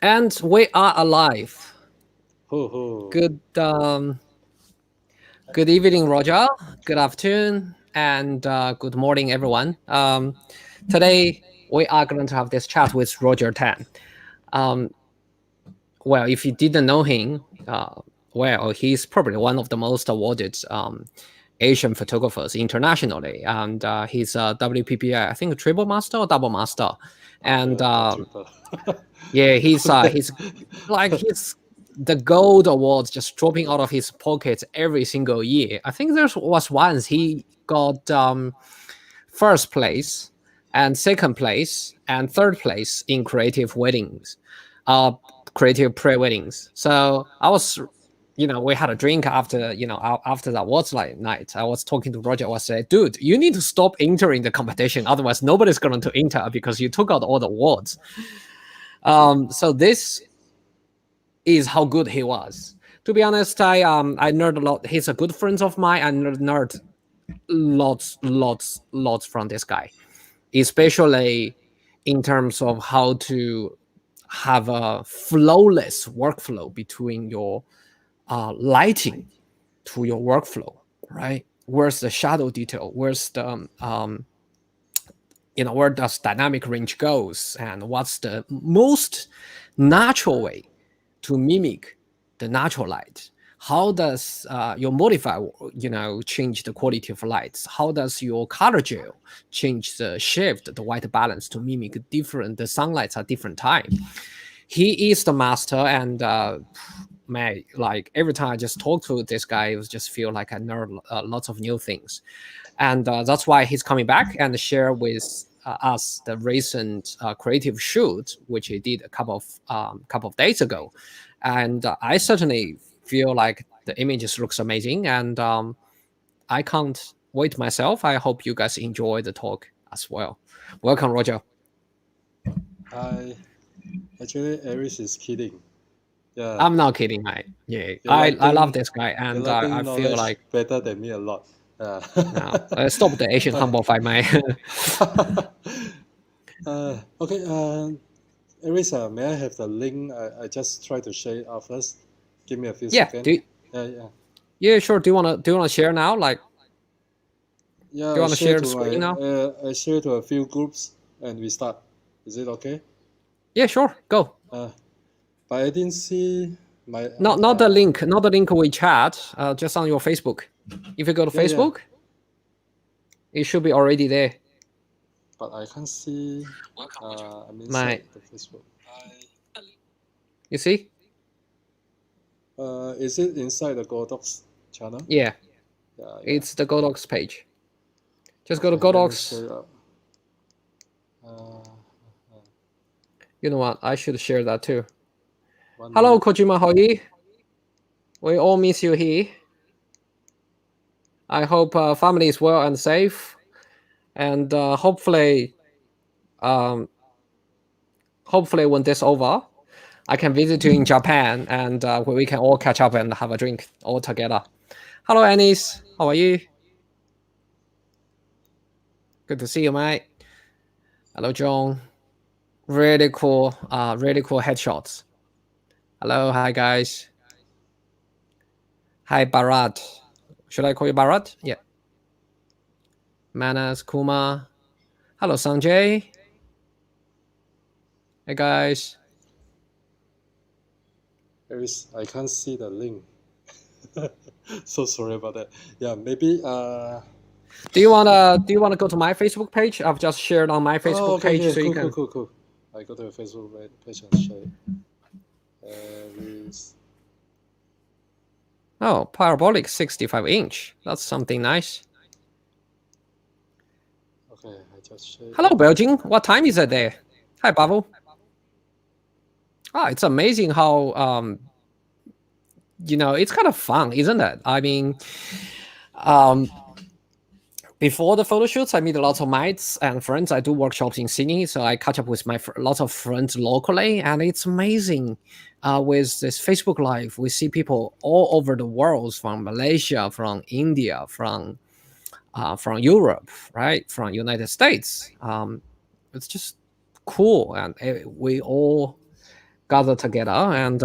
And we are alive. Ho ho. Good evening, Roger. Good afternoon, and good morning, everyone. Today we are going to have this chat with Roger Tan. Um, well, if you didn't know him, well, he's probably one of the most awarded Asian photographers internationally, and he's a WPPI, I think, a triple master or double master, and Triple. yeah, he's Okay. he's like he's the gold awards just dropping out of his pocket every single year. I think there was once he got first place and second place and third place in creative weddings, uh, creative pre-weddings. So I was, we had a drink after, after that awards night. I was talking to Roger. I was saying, dude, you need to stop entering the competition. Otherwise, nobody's going to enter because you took out all the awards. So this is how good he was. To be honest, I nerd a lot. He's a good friend of mine. I nerd lots from this guy, especially in terms of how to have a flawless workflow between your lighting to your workflow, right? Where's the shadow detail? Where's the where does dynamic range goes, and what's the most natural way to mimic the natural light? How does your modifier, change the quality of lights? How does your color gel change the shift, the white balance to mimic different the sunlights at different time? He is the master, and man, like every time I just talk to this guy, it just feel like I learn lots of new things, and that's why he's coming back and share with us the recent creative shoot which he did a couple of days ago, and I certainly feel like the images looks amazing, and I can't wait myself. I hope you guys enjoy the talk as well. Welcome, Roger. I actually Aries is kidding. Yeah. I'm not kidding, mate. Yeah, You're I love liking this guy, you're and I liking feel knowledge like better than me a lot. Yeah. stop the Asian Uh, humble fight, mate. okay. Aries, may I have the link? I just try to share it out first. Give me a few Yeah, seconds. Yeah, yeah. yeah, sure. Do you wanna share now? Like, Yeah, do you wanna share the screen now? I share to a few groups and we start. Is it okay? Yeah, sure. Go. Uh, but I didn't see my Not the link, not the link we chat. Just on your Facebook. If you go to yeah, yeah. Facebook, it should be already there. But I can't see. I'm inside My, the Facebook. you see? Is it inside the Godox channel? Yeah, Yeah, yeah. it's the Godox page. Just go to Okay, let me share Godox. it out. Uh, You know what? I should share that too. one Hello, minute. Kojima Hoi. We all miss you here. I hope family is well and safe, and um, hopefully when this over, I can visit you in Japan, and we can all catch up and have a drink all together. Hello, Anis. How are you? Good to see you, mate. Hello, John. Really cool headshots. Hello, hi guys. Hi, Barat. Should I call you Barat? Yeah. Manas, Kuma. Hello, Sanjay. Hey, guys. Aries, I can't see the link. So sorry about that. Yeah, maybe. Do you wanna go to my Facebook page? I've just shared on my Oh, Facebook okay, page, okay, so you cool, cool, can. cool, cool. I go to the Facebook page and share it. Aries. Oh, parabolic 65-inch. That's something nice. Okay, I just share Hello, it. Belgium. What time is it there? Hi, Pavel. Ah, it's amazing how it's kind of fun, isn't it? I mean, um, before the photo shoots, I meet lots of mates and friends. I do workshops in Sydney, so I catch up with lots of friends locally, and it's amazing. With this Facebook Live, we see people all over the world, from Malaysia, from India, from Europe, right, from United States. It's just cool, and we all gather together, and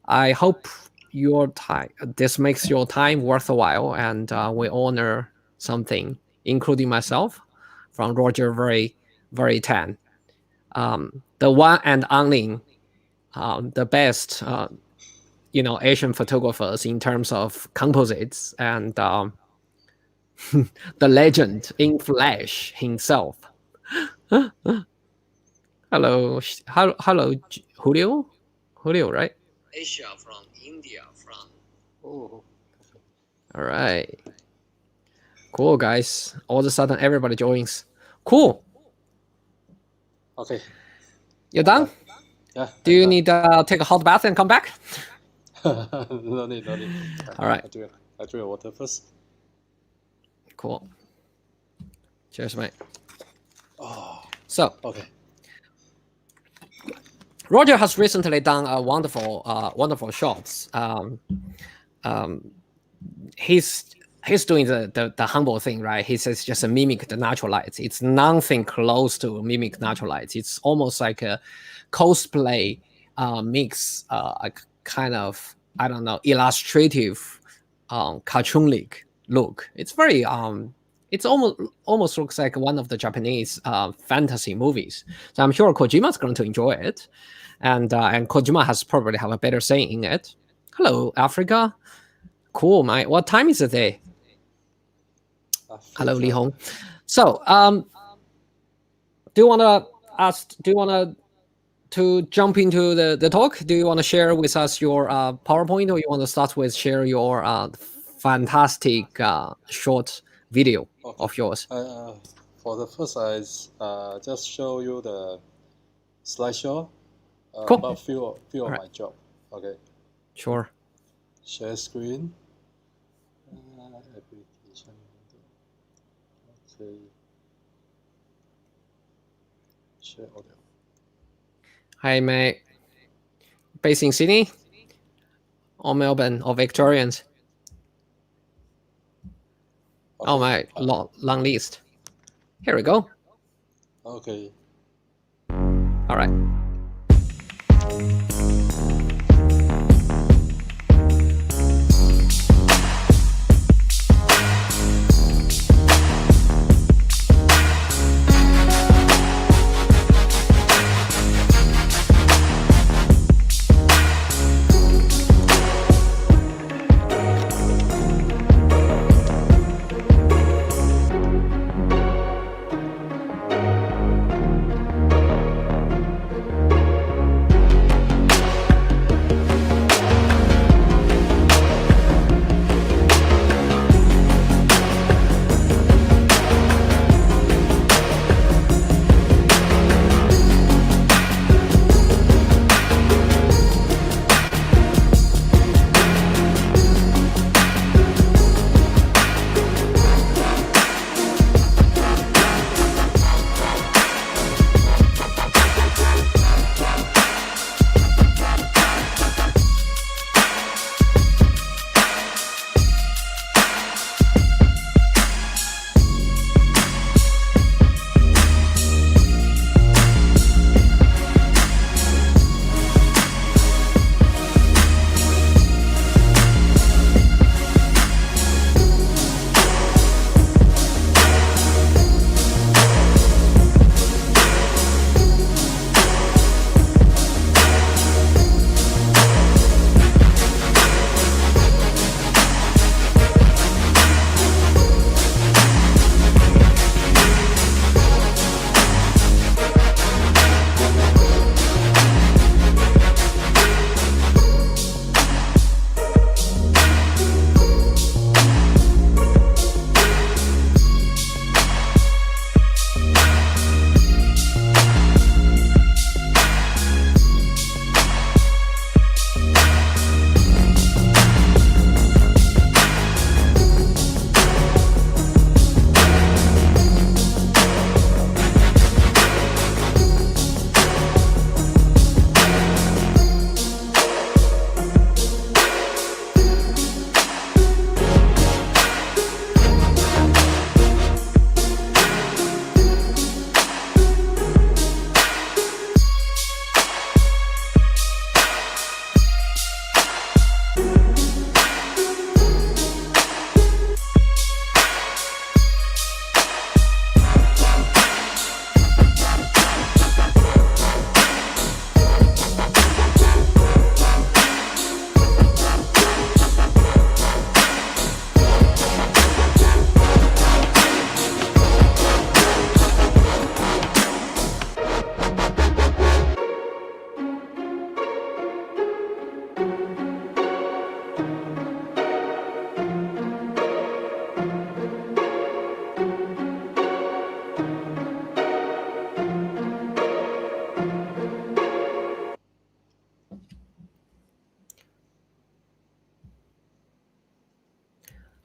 I hope your time this makes your time worthwhile, and we honor something, including myself, from Roger very tan, the one and only, the best Asian photographers in terms of composites, and the legend in flesh himself. Hello, hello, Julio, right? Asia from India from. Oh, All right, cool guys. All of a sudden, everybody joins. Cool. okay. You're done. Yeah. Do you need to take a hot bath and come back? No need. All right. I drink water first. Cool. Cheers, mate. Oh, So okay. Roger has recently done a wonderful shots. He's doing the humble thing, right? He says just mimic the natural lights. It's nothing close to mimic natural lights. It's almost like a cosplay mix, a kind of, I don't know, illustrative, cartoon-like look. It's very it's almost looks like one of the Japanese fantasy movies. So I'm sure Kojima's going to enjoy it, and Kojima has probably have a better say in it. Hello, Africa. Cool, mate. What time is it there? Hello, Li Hong. So, do you want to jump into the talk? Do you want to share with us your PowerPoint, or you want to start with share your fantastic short video of yours? For the first, I just show you the slideshow Cool. about few of right. my job. Okay. Sure. Share screen. Application. Okay. Share audio. Hi, mate. Based in Sydney or Melbourne or Victorians? Okay. Oh, mate, long list. Here we go. Okay. All right.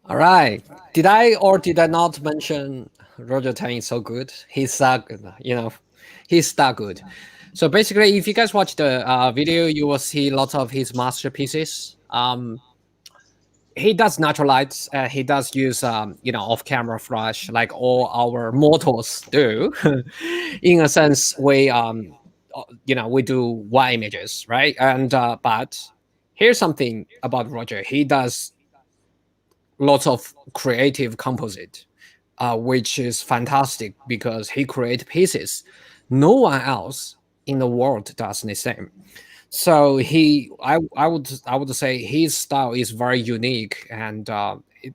All right. Did I or did I not mention Roger Tang is so good? He's that good, he's that good. So basically, if you guys watch the video, you will see lots of his masterpieces. He does natural lights. He does use off-camera flash like all our mortals do. In a sense, we do white images, right? And but here's something about Roger. He does lots of creative composite, which is fantastic because he create pieces no one else in the world does the same. So I would say his style is very unique, and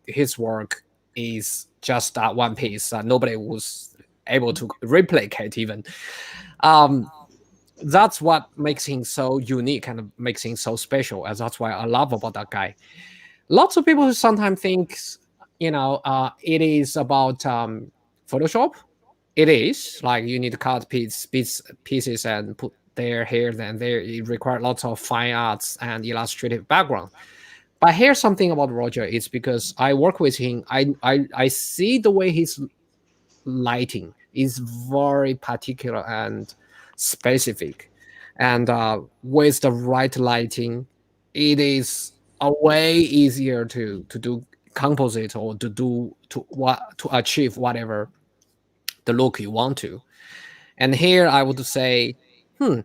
his work is just that one piece. Nobody was able to replicate even. Um, that's what makes him so unique and makes him so special, and that's why I love about that guy. Lots of people sometimes think, it is about Photoshop. It is like you need to cut pieces and put there, here, then there. It requires lots of fine arts and illustrative background. But here's something about Roger. It's because I work with him. I see the way his lighting is very particular and specific, and with the right lighting, it is a way easier to do composite or to achieve whatever the look you want to. And here I would say, hmm,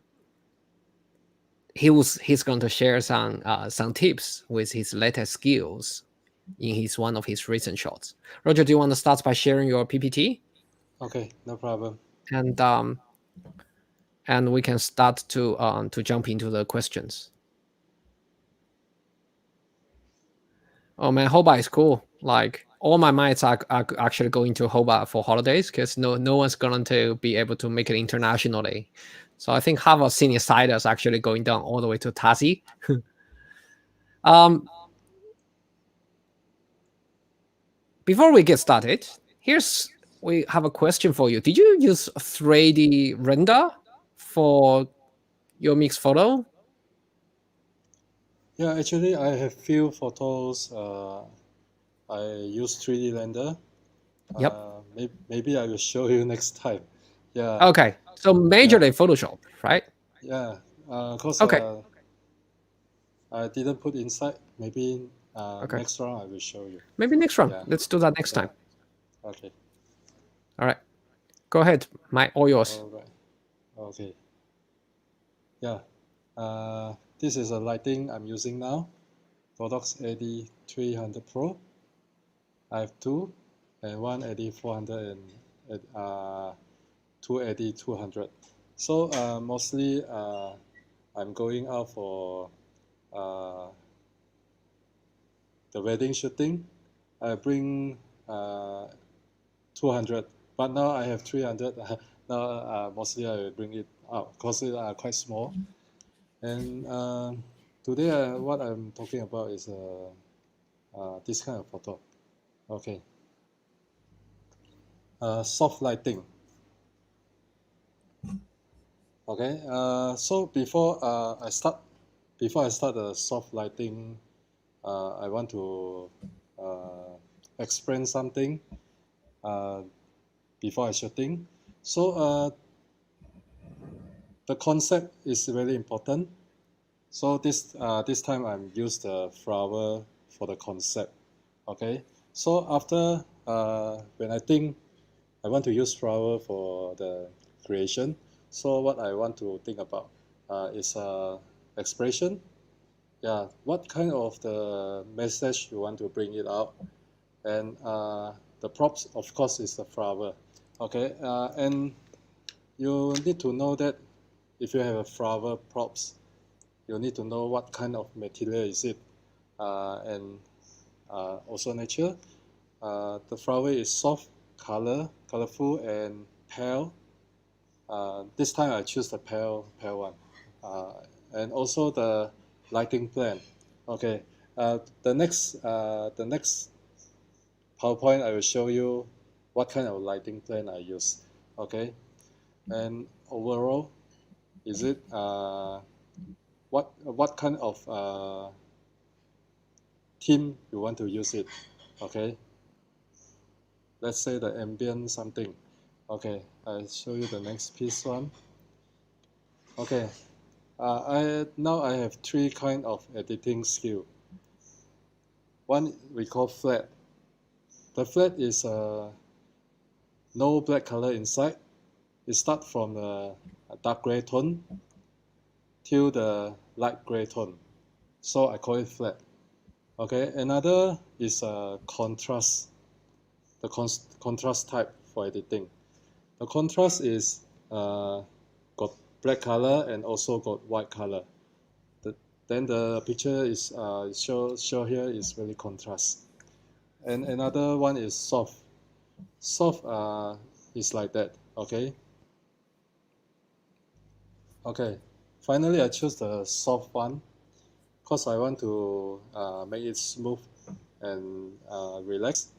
he's going to share some tips with his latest skills in his one of his recent shots. Roger, do you want to start by sharing your PPT, Okay, no problem. and we can start to jump into the questions. Oh man, Hobart is cool. Like all my mates are actually going to Hobart for holidays because no one's going to be able to make it internationally. So I think half of senior siders actually going down all the way to Tassie. um, Before we get started, we have a question for you. Did you use 3D render for your mixed photo? Yeah, actually, I have few photos. I use 3D render. Yep. Maybe I will show you next time. Yeah, Okay. So yeah, majorly Photoshop, right? yeah. Cause Okay. I didn't put inside. Maybe Okay. next round I will show you. Maybe next round. Yeah, Let's do that next yeah. time. Okay. All right. Go ahead. All yours. All right. Okay. Yeah. This is a lighting I'm using now. Godox AD300Pro. I have two, and one AD400 and two AD200. So mostly I'm going out for uh, the wedding shooting. I bring 200, but now I have 300. Now mostly I bring it out because it are quite small. And today what I'm talking about is this kind of photo. Okay. Soft lighting. Okay. So before I start the soft lighting, I want to explain something uh, before I shooting. So the concept is very important. So this time I'm use the flower for the concept. Okay. So after when I think I want to use flower for the creation, so what I want to think about is expression. Yeah, what kind of the message you want to bring it out, and the props of course is the flower. Okay, and you need to know that if you have a flower props, you need to know what kind of material is it, and also nature. The flower is soft, colorful, and pale. This time I choose the pale one, and also the lighting plan. Okay, the next PowerPoint I will show you what kind of lighting plan I use. Okay, and overall, is it what kind of theme you want to use it? Okay, let's say the ambient something. Okay, I'll show you the next piece one. Okay, now I have three kind of editing skill. One we call flat. The flat is no black color inside. It starts from a dark gray tone till the light gray tone. So I call it flat. Okay, another is contrast, the contrast type for editing. The contrast is got black color and also got white color. Then the picture is show here is very contrast. And another one is soft. Soft is like that. Okay. Okay. Finally, I choose the soft one because I want to make it smooth and relaxed.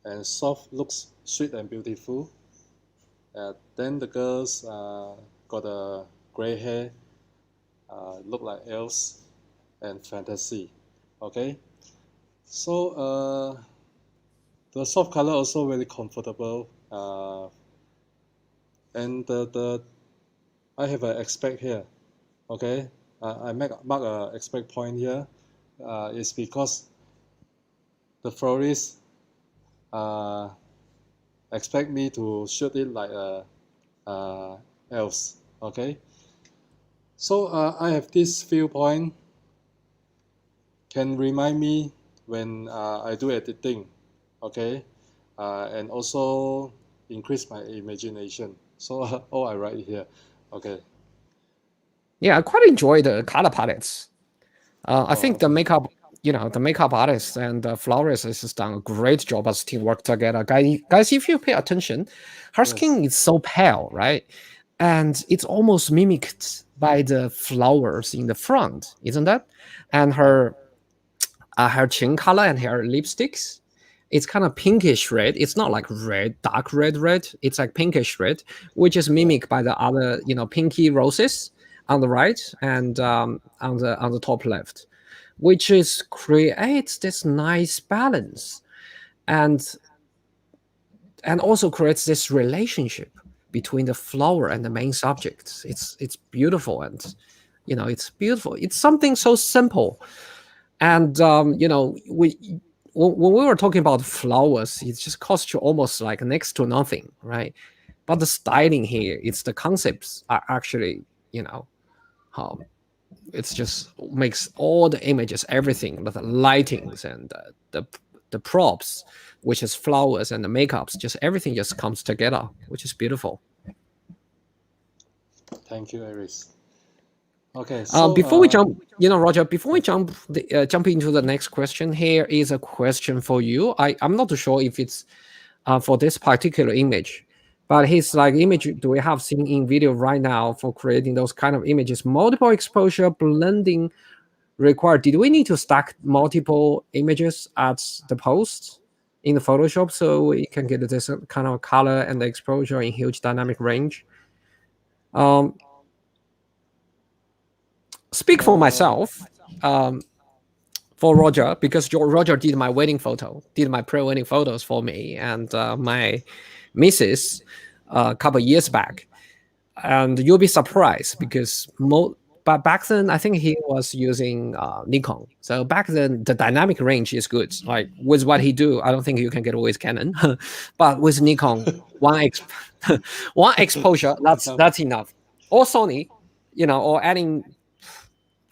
And soft looks sweet and beautiful. Then the girls got a gray hair, look like elves and fantasy. Okay, so the soft color also very comfortable, and the I have an expect here. Okay, I mark a expect point here. Is because the florist expect me to shoot it like elves. Okay, so I have this viewpoint can remind me when I do editing, okay, and also increase my imagination. So all I write here, okay. Yeah, I quite enjoy the color palettes. I Oh, think the okay. makeup, the makeup artists and the florist has done a great job as teamwork together. Guys, if you pay attention, her Yes. skin is so pale, right? And it's almost mimicked by the flowers in the front, isn't that? And Yeah. her chin color and her lipsticks, it's kind of pinkish red. It's not like red, dark red. It's like pinkish red, which is Yeah. mimicked by the other, pinky roses on the right and on the top left, which is creates this nice balance and also creates this relationship between the flower and the main subject. It's beautiful and it's beautiful. It's something so simple and when we were talking about flowers, it just costs you almost like next to nothing, right? But the styling here, it's the concepts are actually, um, it's just makes all the images, everything, the lightings and the props, which is flowers and the makeups, just everything just comes together, which is beautiful. Thank you, Iris. Okay, Before we so jump, Roger, before we yeah, jump into the next question, here is a question for you. I'm not too sure if it's for this particular image, but his like image do we have seen in video right now for creating those kind of images, multiple exposure blending required. Did we need to stack multiple images at the post in the Photoshop so we can get this kind of color and the exposure in huge dynamic range? Um, speak for uh, myself. Um, for Roger, because Roger did my wedding photo, did my pre-wedding photos for me and my missus a couple years back. And you'll be surprised because but back then I think he was using Nikon. So back then the dynamic range is good. Like with what he do, I don't think you can get away with Canon, but with Nikon, one exposure enough. that's enough. Or Sony, or adding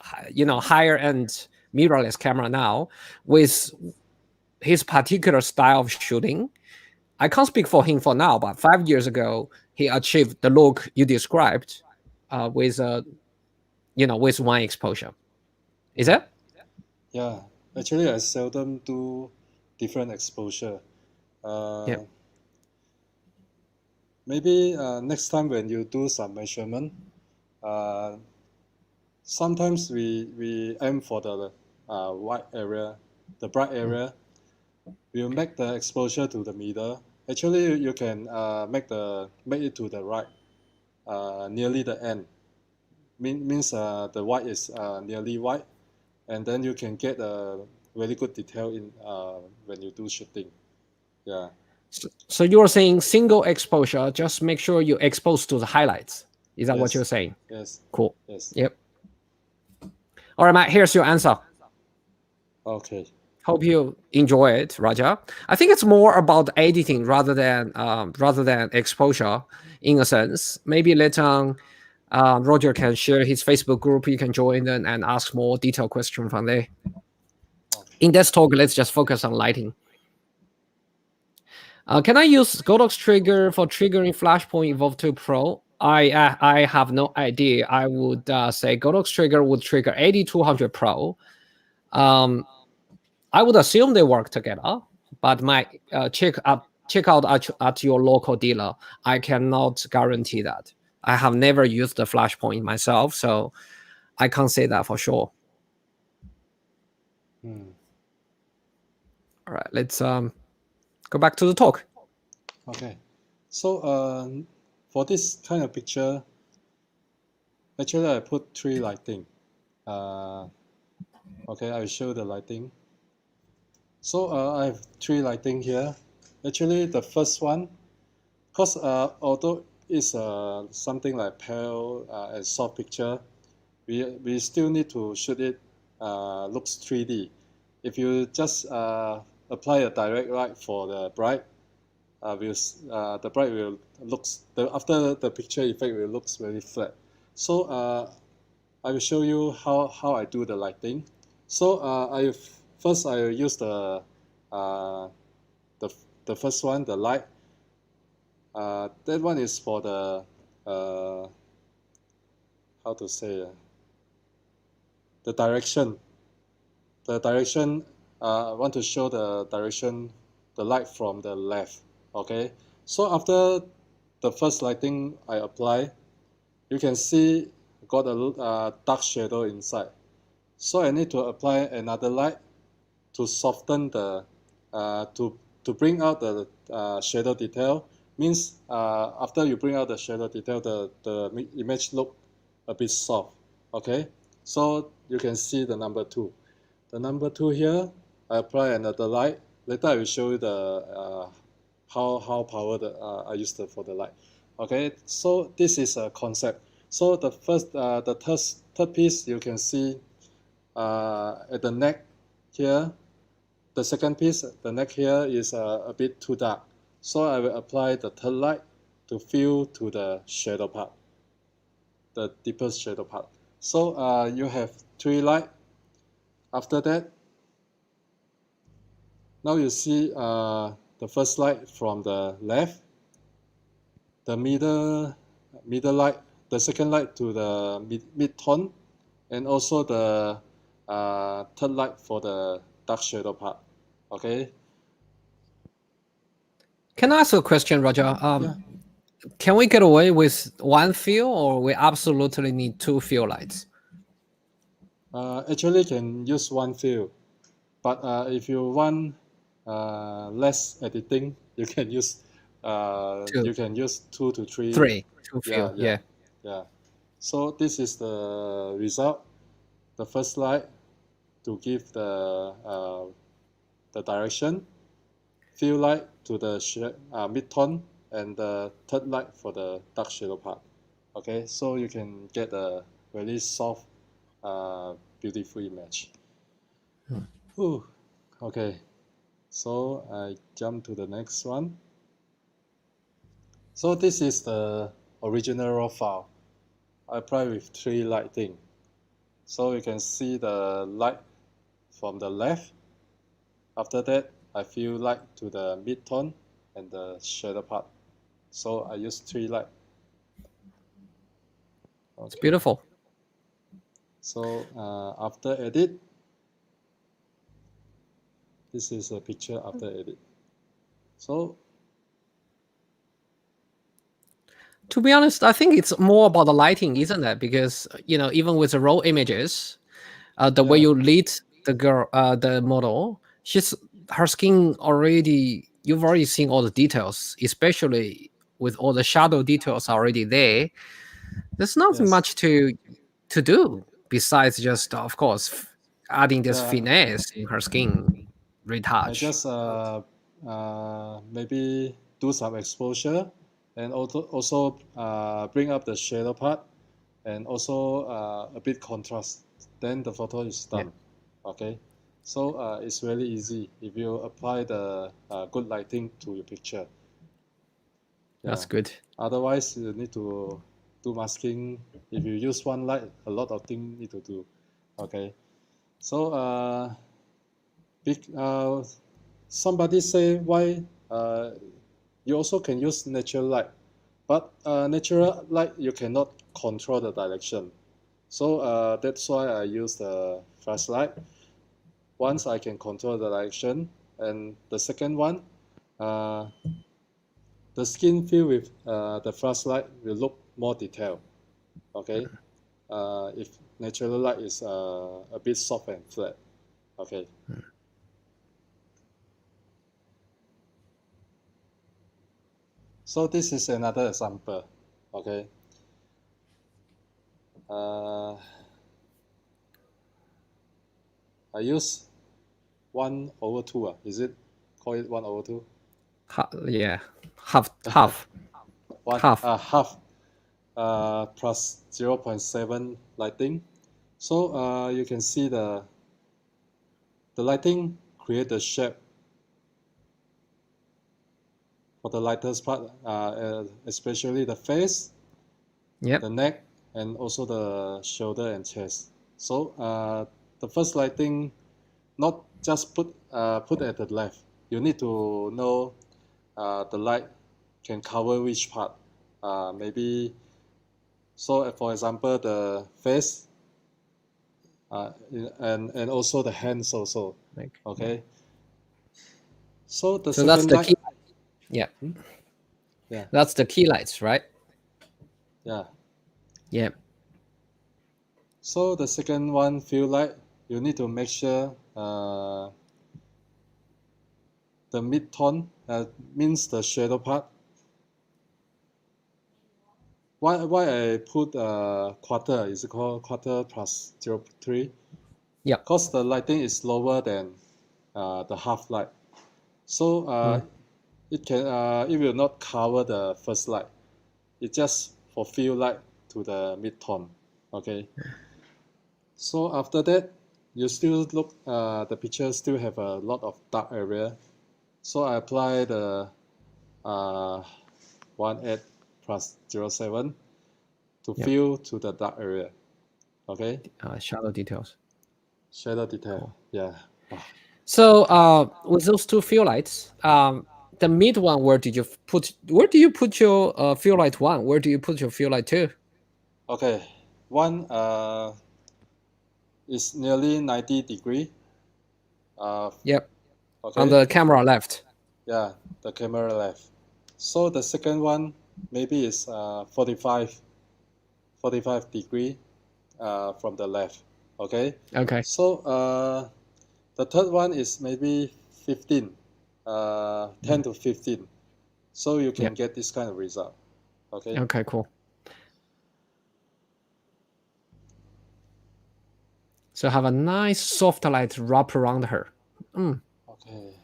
higher end mirrorless camera now with his particular style of shooting. I can't speak for him for now, but 5 years ago he achieved the look you described with with one exposure. Is Yeah, that? yeah. Actually, I seldom do different exposure. Yeah. Uh, Maybe next time when you do some measurement, uh, sometimes we aim for the white area, the bright Mm. area. We'll make the exposure to the middle. Actually, you can make it to the right, nearly the end. Means the white is nearly white, and then you can get very good detail in when you do shooting. Yeah. So you're saying single exposure, just make sure you expose to the highlights. Is that what you're Yes. saying? Yes. Cool. Yes. Yep. All right, Matt, here's your answer. Okay. Hope you enjoy it, Raja. I think it's more about editing rather than exposure, in a sense. Maybe later on, Roger can share his Facebook group. You can join and ask more detailed questions from there. Okay. In this talk, let's just focus on lighting. Can I use Godox trigger for triggering Flashpoint Evolve 2 Pro? I have no idea. I would say Godox trigger would trigger AD300Pro. I would assume they work together, but my check out at your local dealer. I cannot guarantee that. I have never used the Flashpoint myself, so I can't say that for sure. Hmm. All right, let's go back to the talk. Okay. So for this kind of picture, actually I put 3 lighting. Okay, I will show the lighting. So I have 3 lighting here. Actually, the first one, because although it's something like pale and soft picture, we still need to shoot it looks 3D. If you just apply a direct light for the bright, the bright will after the picture effect will looks very flat. So I will show you how I do the lighting. So first I will use uh, the the first one, the light. That one is for the how to say the direction. The direction I want to show the direction, the light from the left. Okay. So after the first lighting I apply, you can see got a dark shadow inside. So I need to apply another light to soften the to bring out the shadow detail. Means after you bring out the shadow detail, the image look a bit soft. Okay, so you can see the number 2. The number 2 here, I apply another light. Later I will show you the how power I use for the light. Okay, so this is a concept. So the third piece you can see at the neck here. The second piece, the neck here is a bit too dark. So I will apply the third light to fill to the shadow part, the deepest shadow part. So you have 3 light. After that, now you see the first light from the left, the middle light, the second light to the mid tone, and also the third light for the dark shadow part. Okay. Can I ask a question, Roger? Yeah. Can we get away with one fill, or we absolutely need 2 fill lights? Actually, can use one fill, but if you want less editing, you can use 2, 2 to 3. 3, 2 Yeah, fill. yeah, Yeah. yeah. So this is the result. The first light to give the direction, fill light to the mid tone, and the third light for the dark shadow part. Okay, so you can get a very soft, beautiful image. Ooh, okay, so I jump to the next one. So this is the original raw file. I apply with 3 lighting. So you can see the light from the left. After that, I fill light to the mid-tone and the shadow part. So I use 3 light. Okay. It's beautiful. So after edit, this is a picture after edit. So To be honest, I think it's more about the lighting, isn't it? Because even with the raw images, the way yeah, you lead the girl, the model, her skin already. You've already seen all the details, especially with all the shadow details already there. There's nothing yes, much to do besides just, of course, adding this Yeah, finesse in her skin I retouch. just maybe do some exposure and also bring up the shadow part and also a bit contrast. Then the photo is Yeah, done. Okay, so it's really easy if you apply the good lighting to your picture. that's Yeah. good. Otherwise, you need to do masking. If you use one light, a lot of things need to do. Okay. So somebody say why you also can use natural light, but natural light you cannot control the direction. So that's why I use the flashlight. Once I can control the direction, and the second one, uh, the skin filled with the flashlight will look more detailed. Okay, if natural light is a bit soft and flat. Okay. So this is another example. Okay. Uh, I use 1/2. Is it? Call it 1/2. Yeah, half. One Half. half plus 0.7 lighting. So you can see the lighting create the shape for the lightest part, especially the face, Yep. the neck, and also the shoulder and chest. So the first lighting, not just put at the left. You need to know the light can cover which part. Maybe so. For example, the face, and also the hands also. Like, Okay. So the so that's second the light, key. Yeah, yeah, that's the key lights, right? yeah. Yeah. So the second one, fill light, you need to make sure the mid tone means the shadow part. Why I put quarter is called quarter plus 0.3 Yeah. because the lighting is lower than the half light. So Mm. it will not cover the first light. It just fulfill light to the mid tone. Okay. So after that, you still look the picture still have a lot of dark area. So I apply the uh, 1.8 plus 0.7 to Yep. fill to the dark area. Okay, Shadow details. shadow detail. Cool. Yeah. Wow. So with those two fill lights, the mid one, where do you put your fill light one? Where do you put your fill light two? Okay, one is nearly 90-degree. Yep. On Okay, the camera left. yeah, the camera left. So the second one maybe is 45 degree from the left. Okay, Okay. so the third one is maybe 15, 10 to 15. So you Yeah. can get this kind of result. Okay. Okay. Cool. So have a nice soft light wrap around her. Okay.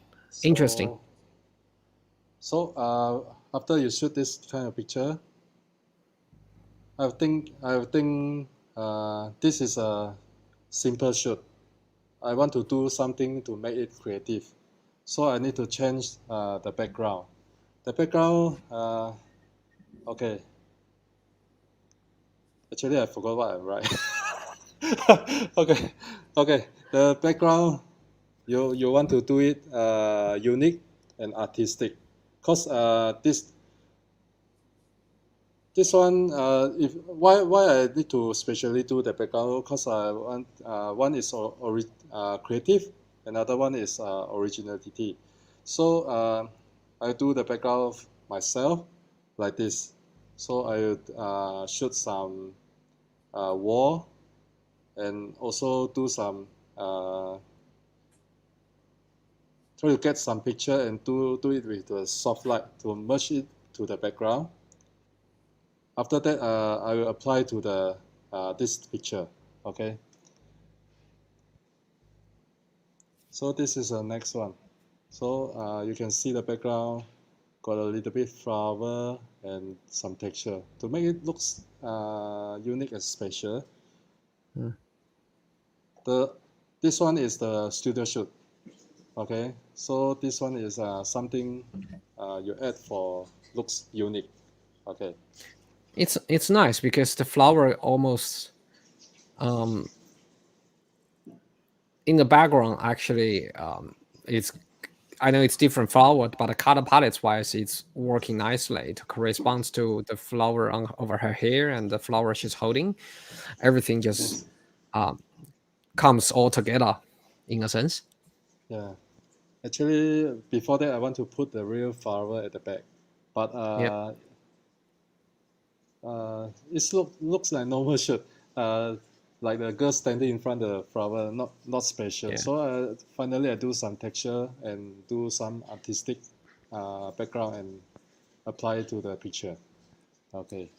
Interesting. So after you shoot this kind of picture, I think this is a simple shoot. I want to do something to make it creative. So I need to change the background. The background, okay. Actually, I forgot what I'm right. Okay, okay. The background, you want to do it unique and artistic, cause this one if why I need to specially do the background, cause I want one is creative, another one is originality. So I do the background myself like this. So I would shoot some wall and also do some try to get some picture and do it with the soft light to merge it to the background. After that, I will apply to the this picture. Okay. So this is the next one. So you can see the background got a little bit flower and some texture to make it looks unique and special. This one is the studio shoot. Okay, so this one is something you add for looks unique. Okay. It's nice because the flower almost in the background actually it's I know it's different flower, but the color palettes wise, it's working nicely. It corresponds to the flower on over her hair and the flower she's holding. Everything just Yes. comes all together, in a sense. Yeah. Actually, before that, I want to put the real flower at the back, but Yep. it looks like normal shoot. Like the girl standing in front of the flower, not special. Yeah. So finally, I do some texture and do some artistic background and apply it to the picture. Okay.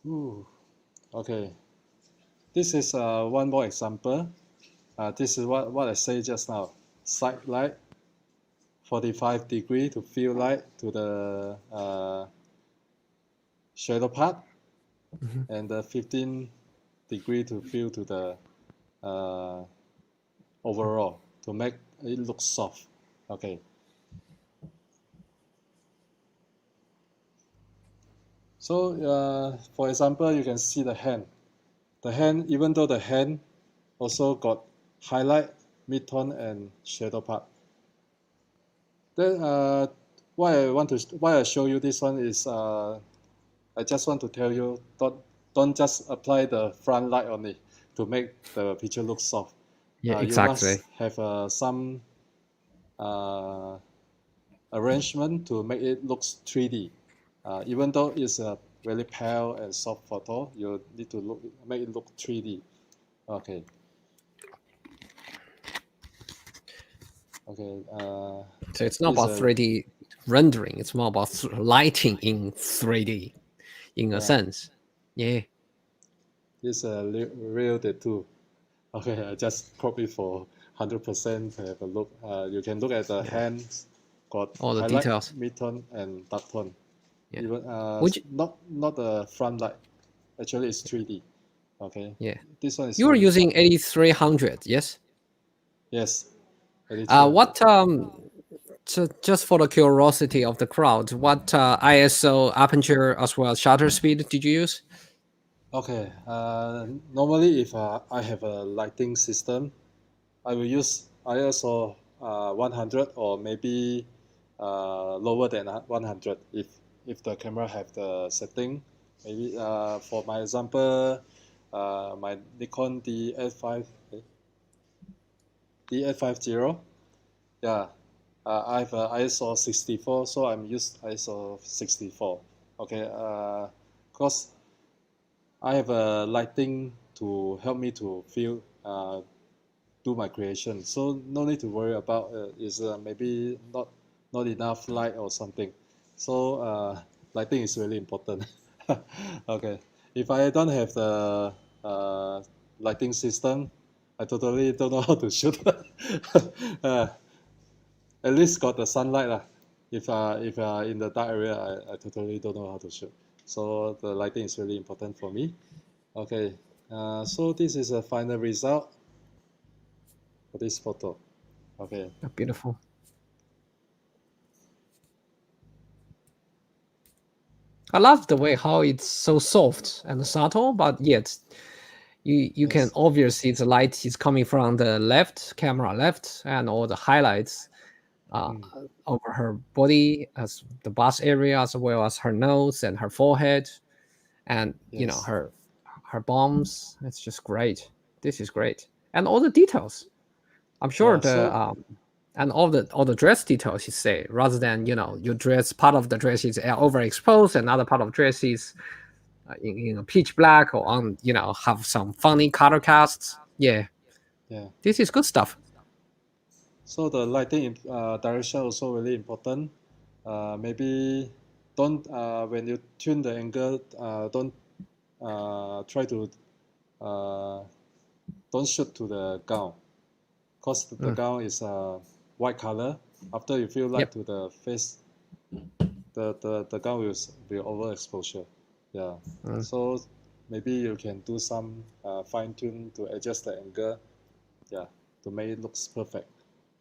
Ooh. Okay. This is one more example. This is what I say just now. Side light, 45 degree to fill light to the shadow part, Mhm. and the 15 degree to fill to the uh, overall to make it look soft. Okay. So for example, you can see the hand. The hand, even though the hand also got highlight, mid-tone, and shadow part. Then why I show you this one is I just want to tell you don't just apply the front light only to make the picture look soft. Yeah, You must exactly. have some uh, arrangement to make it looks 3D. Even though it's a very pale and soft photo, you need to make it look 3D. Okay. Okay. So it's not This about 3D rendering. It's more about lighting in 3D, in a yeah. sense. Yeah. This real tattoo. Okay, I just crop it for 100% to have a look. You can look at the Yeah. hands, got All the highlight, details. mid-tone, and dark tone. Yeah. Even Would you, not the front light. Actually, it's 3D. Okay, yeah. this one is You were very using important. 8300, yes? Yes, 8300. What just for the curiosity of the crowd, what ISO aperture as well as shutter speed did you use? Okay, normally if I have a lighting system, I will use ISO 100 or maybe lower than 100 if the camera have the setting. Maybe for my example, my Nikon D850. Yeah, I have ISO 64, so I'm used ISO 64. Okay, because I have a lighting to help me to feel do my creation. So no need to worry about is maybe not enough light or something. So lighting is really important. Okay, if I don't have the uh, lighting system, I totally don't know how to shoot. uh, at least got the sunlight lah. If in the dark area, I totally don't know how to shoot. So the lighting is really important for me. Okay, so this is a final result for this photo. Okay. Oh, beautiful. I love the way how it's so soft and subtle, but yet you can Yes. obviously the light is coming from the left camera left and all the highlights uh, Mm. over her body as the bust area as well as her nose and her forehead and Yes. her bombs. It's just great. This is great, and all the details. I'm sure Yeah. the So and all the dress details you say rather than your dress part of the dress is overexposed and other part of dress is in a pitch black or on have some funny color casts. Yeah, yeah. this is good stuff. So the lighting direction also really important. Maybe don't when you tune the angle, don't try to uh, don't shoot to the gown. because the gown is white color. After you feel light to the face, the gown will overexposure. Yeah. So maybe you can do some fine tune to adjust the angle. Yeah, to make it looks perfect.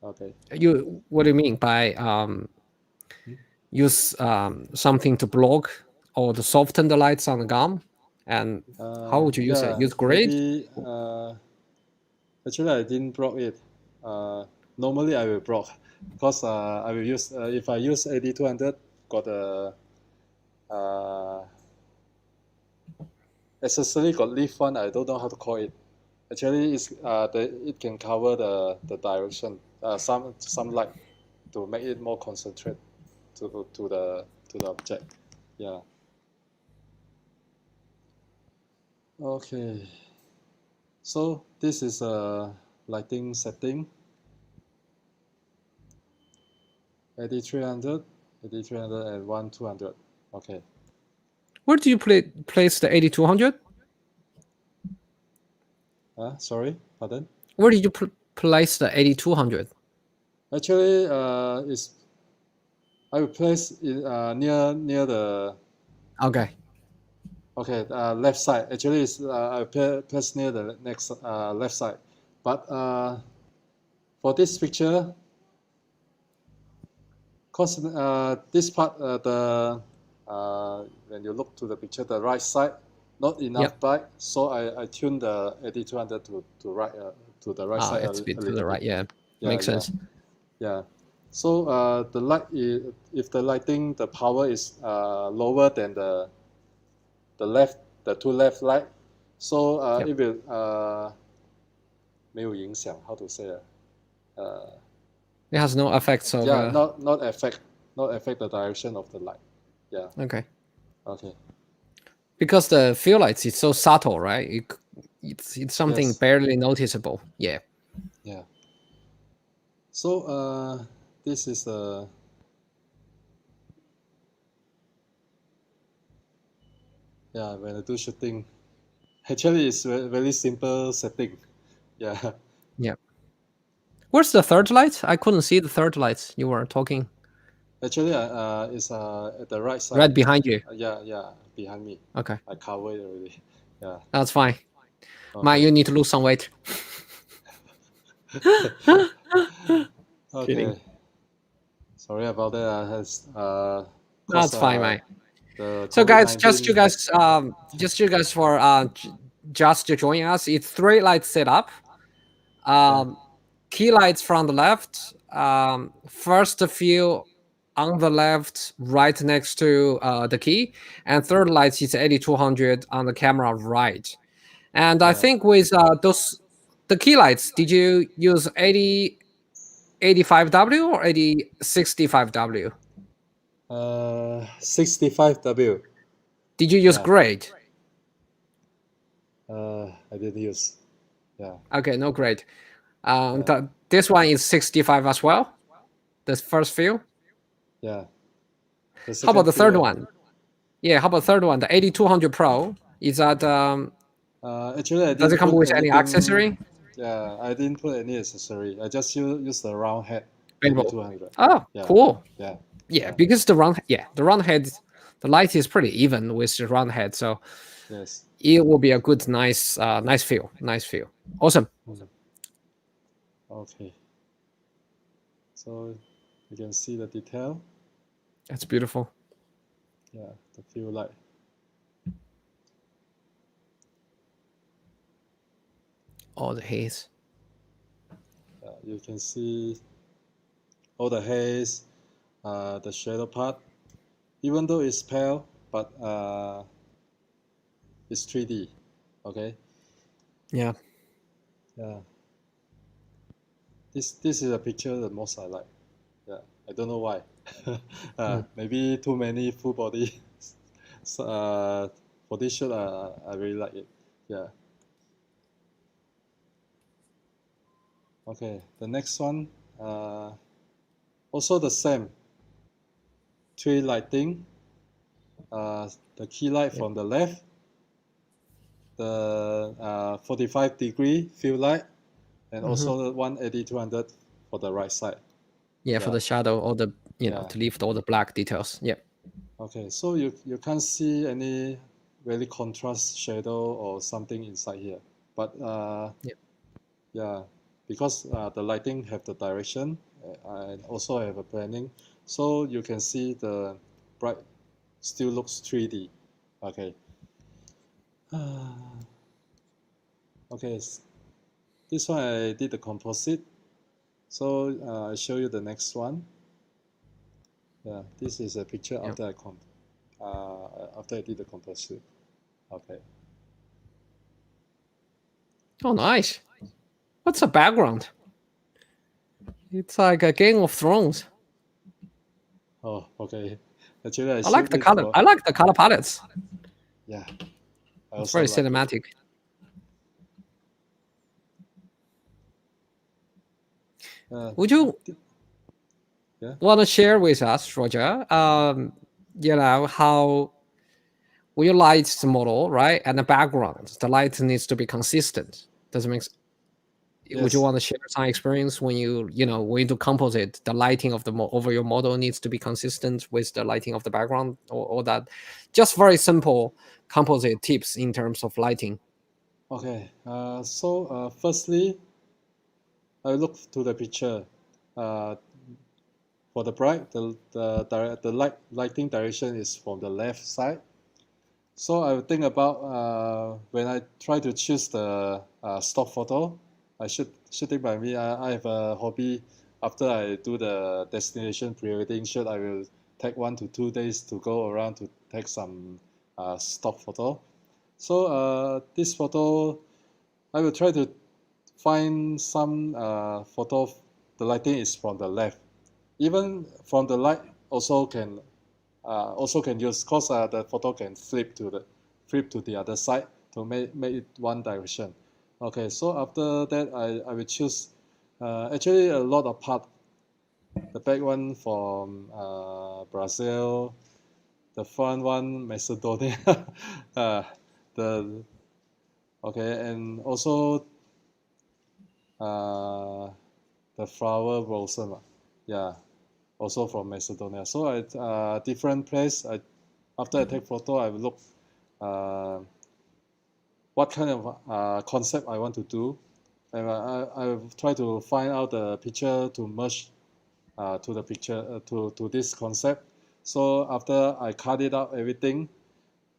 Okay. What do you mean by use something to block or to soften the lights on the gum? And how would you use it? Yeah, Use grade? maybe actually I didn't block it. Normally I will block because I will use if I use AD200 got a accessory got leaf one. I don't know how to call it. Actually, it can cover the direction some light to make it more concentrate to the object. Yeah. Okay. So this is a lighting setting. AD300, AD300 and 1200. Okay. Where do you place the 8200? Sorry, pardon? Where did you place the 8200? Actually, I will place it near the Okay. left side. Actually, I place near the next left side. But for this picture, cause this part when you look to the picture, the right side not enough bright, so I tune the AD200 to the right side It's a bit to the right. bit. Yeah, makes sense. Yeah. So the light, if the power is lower than the two left light, so it will 没有影响 how to say it has no effects of not affect the direction of the light. Yeah. Okay. Because the field lights is so subtle, right? It's something barely noticeable. Yeah. So this is when I do shooting, actually it's very simple setting. Yeah. Where's the third light? I couldn't see the third light you were talking. Actually, it's at the right side. Right behind you. Yeah, behind me. Okay. I covered it already. Yeah. That's fine. Okay. You need to lose some weight. Okay. Kidding. Sorry about that. That's fine, mate. So guys, just you guys for just to join us. It's 3 light setup. Key lights from the left. First few on the left, right next to the key, and third light is 8200 on the camera right. And I think with the key lights, did you use 85W or 65W? 65W. Did you use grade? I didn't use. Yeah. Okay, no grade. This one is 65 as well. The first few. Yeah. How about the third one? Yeah, how about the third one? The 8200Pro. Is that actually does it come with any accessory? Yeah, I didn't put any accessory. I just use the round head. 8200. Oh, cool. Yeah, because the round head, the light is pretty even with the round head, so it will be a good nice feel. Awesome. Okay. So you can see the detail. That's beautiful. Yeah, the field light. All the haze. You can see all the haze, the shadow part. Even though it's pale, but it's 3D. Okay. Yeah. This is a picture the most I like. Yeah, I don't know why. Maybe too many full body. So, for this shot, I really like it. Yeah. Okay, the next one, also the same. 3 lighting. The key light from the left, the 45-degree field light, and also one AD200 for the right side. Yeah, for Yeah. the shadow or the Yeah. to leave all the black details. Yeah. Okay, so you can't see any really contrast shadow or something inside here, but Yeah. yeah, because the lighting have the direction and also have a planning, so you can see the bright still looks 3D. Okay. Okay, this one I did the composite, so I show you the next one. Yeah, this is a picture Yeah. after I did the composite. Okay. Oh, nice. What's the background? It's like a Game of Thrones. Oh, okay. Actually, I I like shoot the it color. for, I like the color palettes. yeah, I It's also very like it. cinematic. Would you Yeah, want to share with us, Roger? How when you light the model, right, and the background, the light needs to be consistent. Does it make would you yes, want to share some experience when when you do composite, the lighting of the over your model needs to be consistent with the lighting of the background, or that just very simple composite tips in terms of lighting? okay. Firstly, I look to the picture. Uh, for the bright, the lighting direction is from the left side. So I would think about when I try to choose the stock photo, I should shooting by me. I have a hobby. After I do the destination pre-wedding shoot, I will take 1 to 2 days to go around to take some stock photo. So this photo, I will try to find some photo. The lighting is from the left. Even from the light also can use because the photo can flip to the other side to make it one direction. Okay, so after that I will choose actually a lot of part. The back one from Brazil, the front one Macedonia, uh, the okay, and also uh, the flower blossom, yeah, also from Macedonia. So at different place, after I take photo, I will look uh, what kind of concept I want to do, and I will try to find out the picture to merge to the picture to this concept. So after I cut it out everything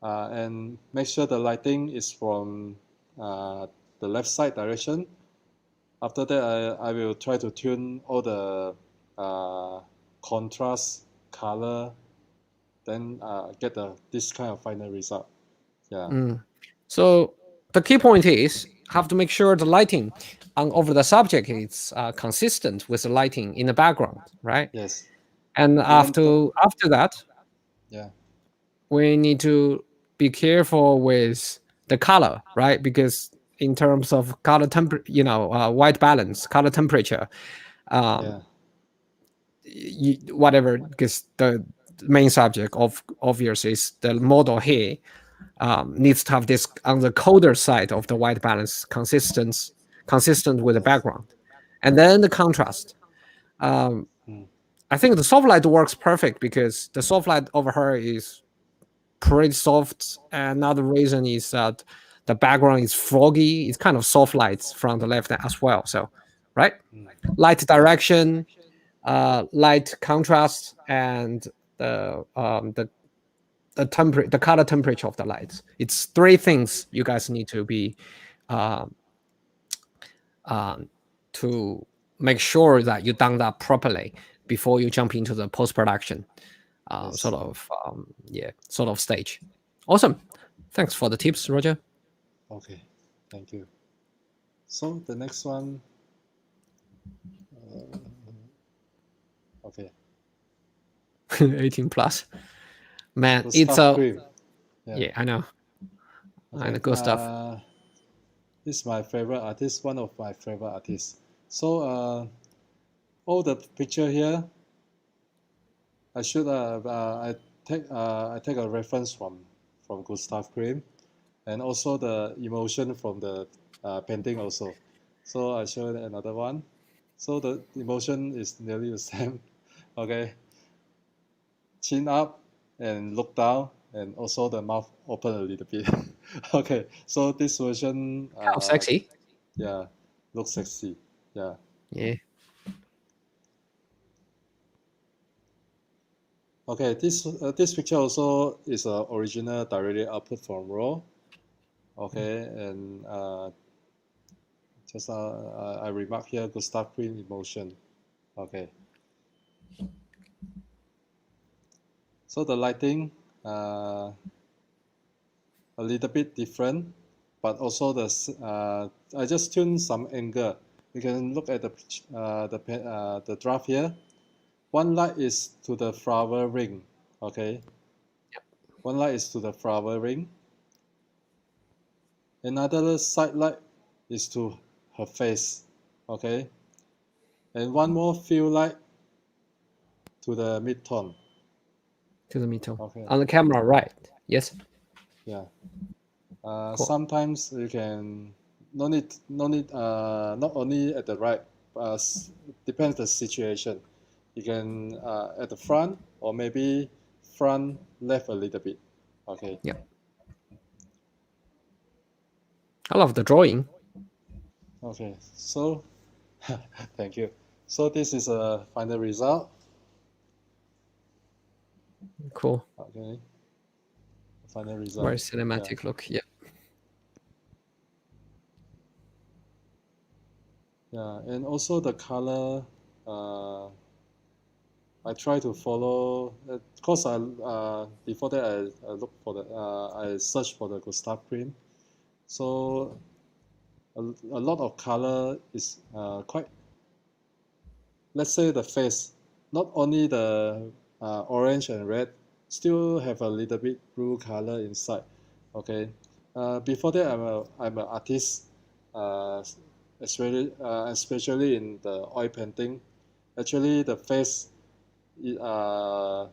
and make sure the lighting is from the left side direction. After that, I will try to tune all the contrast, color, then get this kind of final result. Yeah. So the key point is have to make sure the lighting on over the subject is consistent with the lighting in the background, right? Yes. And Even the after that, yeah. we need to be careful with the color, right? Because in terms of color white balance, color temperature, um, Yeah. whatever, because the main subject of obviously is the model here needs to have this on the colder side of the white balance consistent with the Yes. background, and then the contrast. Um, Mm. I think the soft light works perfect because the soft light over here is pretty soft. Another reason is that the background is foggy. It's kind of soft lights from the left as well. So, right, Mm. light direction, light contrast, and the color temperature of the lights. It's three things you guys need to be um, um, to make sure that you done that properly before you jump into the post production Yes. sort of stage. Awesome. Thanks for the tips, Roger. Okay. Thank you. So the next one. Uh, okay. 18 plus. Man, it's Gustav a Cream. Yeah. yeah, I know. And Okay. the good stuff. This is my favorite artist. One of my favorite artists. So all the picture here, I should I take a reference from Gustav Klimt, and also the emotion from the painting also. So I show another one. So the emotion is nearly the same. Okay, chin up and look down, and also the mouth open a little bit. Okay, so this version, How sexy. yeah, looks sexy. Yeah. Yeah. Okay, this picture also is a original directly output from RAW. Okay, and just I remark here Gustav Green emotion. Okay, so the lighting a little bit different, but also I just tuned some angle. You can look at the draft here. One light is to the flower ring. Okay, one light is to the flower ring. Another side light is to her face. Okay, and one more fill light to the mid-tone. To the middle. Okay, On the camera, right? Yes. yeah. Cool. Sometimes you can not only at the right, depends the situation. You can at the front or maybe front left a little bit. Okay. Yeah. I love the drawing. Okay. So thank you. So this is a final result. Cool. Okay. Final result. Very cinematic look. Yeah. Yeah, and also the color. I try to follow because I before that I look for the I search for the Gustav print. So a lot of color is quite. Let's say the face, not only the orange and red, still have a little bit blue color inside. Okay, before that I'm an artist, especially in the oil painting. Actually, the face the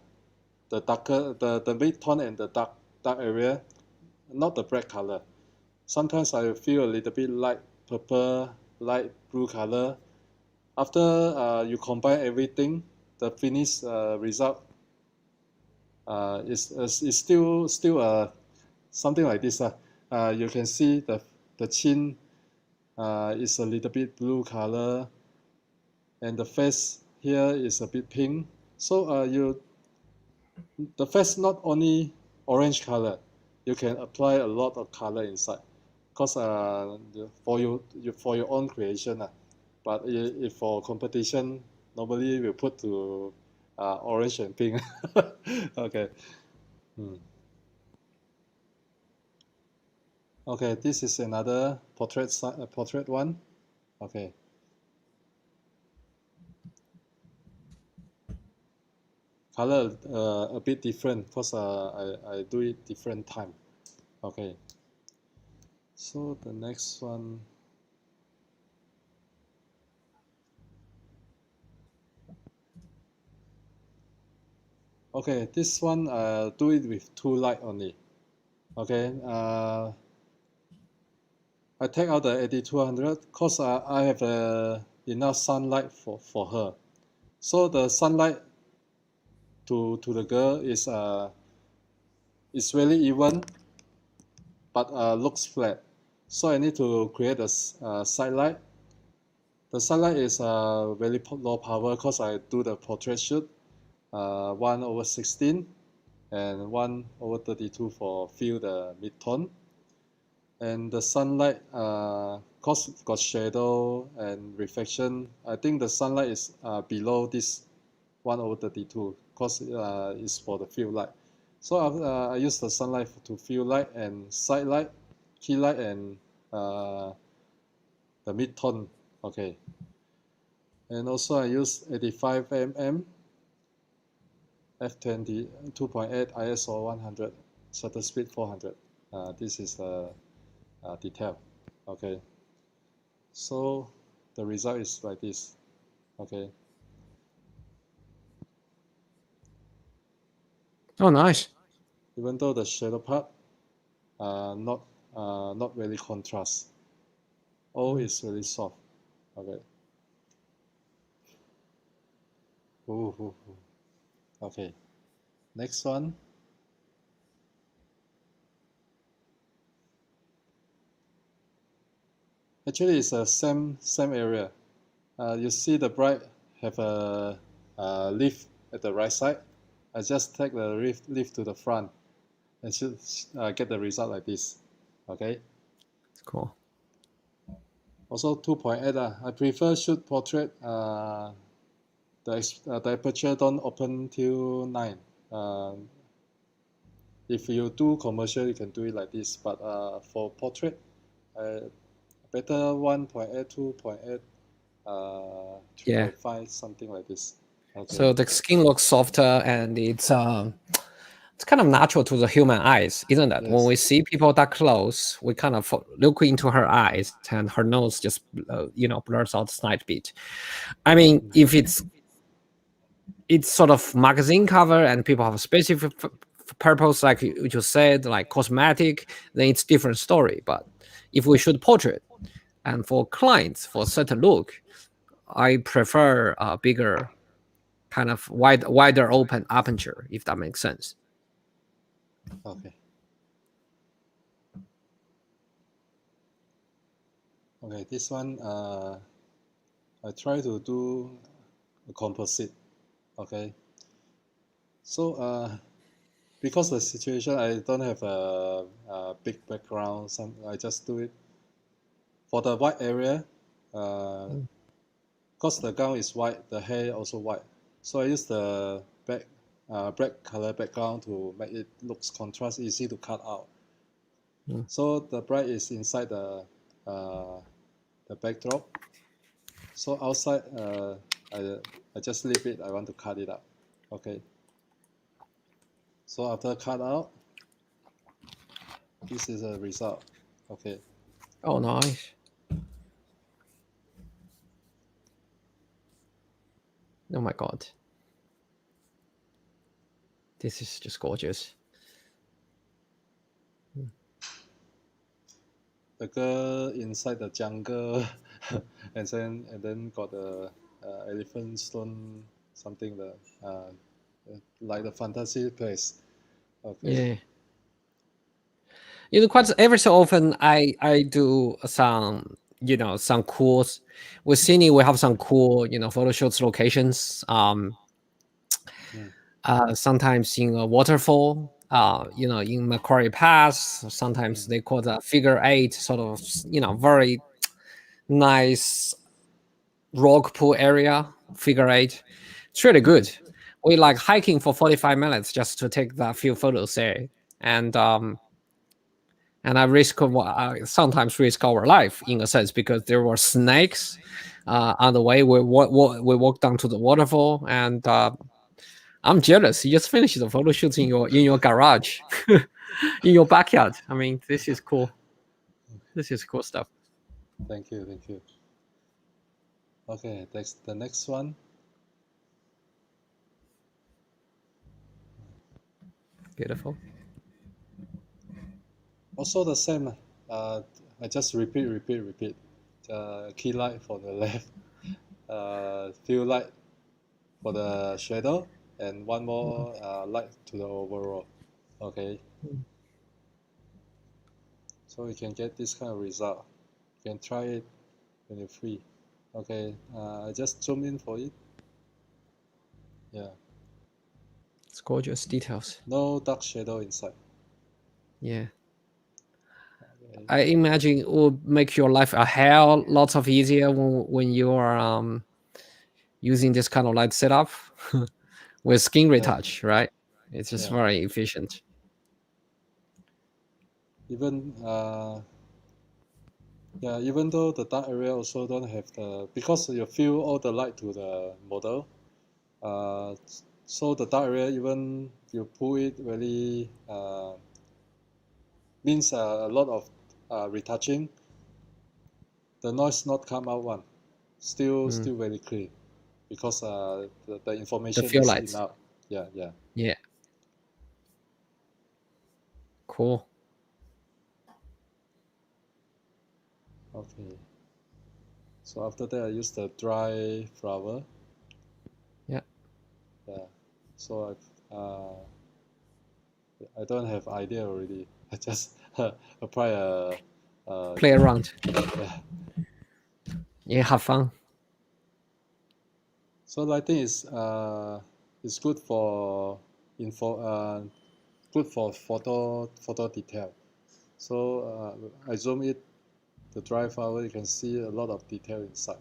darker the mid tone and the dark area, not the black color. Sometimes I feel a little bit light purple, light blue color. After you combine everything, the finished result is still something like this. You can see the chin is a little bit blue color, and the face here is a bit pink. So the face not only orange color, you can apply a lot of color inside, because for your own creation. But if for competition, normally we put to orange and pink. Okay. Okay, this is another portrait one. Okay. Color a bit different because I do it different time. Okay. So the next one. Okay, this one do it with two light only. Okay. I take out the AD200 because I have enough sunlight for her. So the sunlight to the girl is really even, but looks flat. So I need to create a side light. The side light is very low power because I do the portrait shoot, 1/16 and 1/32 for fill the mid-tone. And the sunlight, cause got shadow and reflection. I think the sunlight is below this 1/32 because it's for the fill light. So I use the sunlight to fill light and side light, key light, and the mid tone. Okay. And also I use 85mm f20 2.8 ISO 100 shutter speed 400. This is the detail. Okay. So the result is like this. Okay. Oh, nice. Even though the shadow part not really contrast, all is really soft. Okay. Ooh, ooh, ooh. Okay. Next one. Actually, it's the same area. You see the bride have a leaf at the right side. I just take the leaf to the front and should get the result like this. Okay. It's cool. Also 2.8. I prefer shoot portrait. The aperture don't open till 9. Uh, if you do commercial, you can do it like this. But for portrait, better 1.8, 2.8, Yeah. 3.5, something like this. Okay. So the skin looks softer, and it's kind of natural to the human eyes, isn't it? When Yes. we see people that close, we kind of look into her eyes, and her nose just blurs out a slight bit. I mean, if it's sort of magazine cover and people have a specific purpose, like you just said, like cosmetic, then it's different story. But if we shoot portrait and for clients for a certain look, I prefer a bigger kind of wider open aperture, if that makes sense. Okay. Okay. This one, I try to do a composite. Okay. So, because the situation, I don't have a big background. I just do it for the white area. Uh, Mm. because the gown is white, the hair also white. So I use the black color background to make it looks contrast, easy to cut out. Mm. So the bride is inside the backdrop. So outside, I just leave it. I want to cut it out. Okay. So after cut out, this is a result. Okay. Oh, nice. Oh my god, this is just gorgeous. The girl inside the jungle, and then got the elephant stone, something like the fantasy place. Okay. Yeah. Quite every so often, I do some some cool. With Sydney, we have some cool photo shoots locations. Mm, Sometimes in a waterfall. In Macquarie Pass. Sometimes mm, they call that figure eight, sort of very nice rock pool area. Figure eight. It's really good. We like hiking for 45 minutes just to take that few photos there, and I sometimes risk our life in a sense because there were snakes on the way. We walked down to the waterfall, and I'm jealous. You just finished the photo shoots in your garage, in your backyard. I mean, this is cool. This is cool stuff. thank you, thank you. Okay, that's the next one. Beautiful. Also the same. I just repeat. Key light for the left, fill light for the shadow, and one Mm. more light to the overall. Okay, Mm. so you can get this kind of result. You can try it when you're free. Okay, I just zoom in for it. Yeah, It's gorgeous details. no dark shadow inside. Yeah. Okay. I imagine it would make your life a hell lots of easier when you are using this kind of light setup with skin Yeah, retouch, right? It's just yeah. very efficient. Even yeah, even though the dark area also don't have the because you feel all the light to the model. Uh, so the dark area even you pull it really means a lot of retouching. The noise not come out one, Mm. still very clear because the The information feel is lights. enough. Yeah, yeah. Yeah. Cool. Okay. So after that, I use the dry flower. Yeah. Yeah. So I don't have idea already. I just apply Play around. yeah. Yeah, have fun. So lighting is good for good for photo detail. So I zoom it, the dry flower, you can see a lot of detail inside.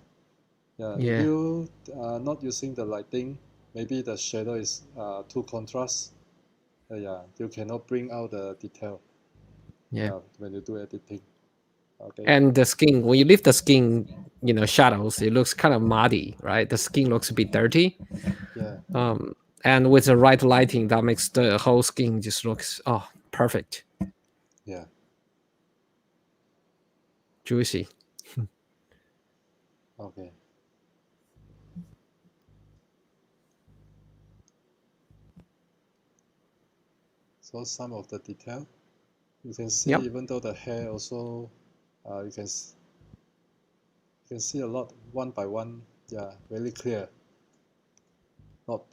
Yeah, if Yeah. you are not using the lighting, maybe the shadow is too contrast. Yeah, you cannot bring out the detail. Yeah. When you do editing. Okay. And the skin, when you leave the skin, shadows, it looks kind of muddy, right? The skin looks a bit dirty. Yeah. And with the right lighting, that makes the whole skin just looks perfect, Yeah. juicy. Okay. So some of the detail you can see, Yep. even though the hair also, you can see a lot one by one. Yeah, very clear. Not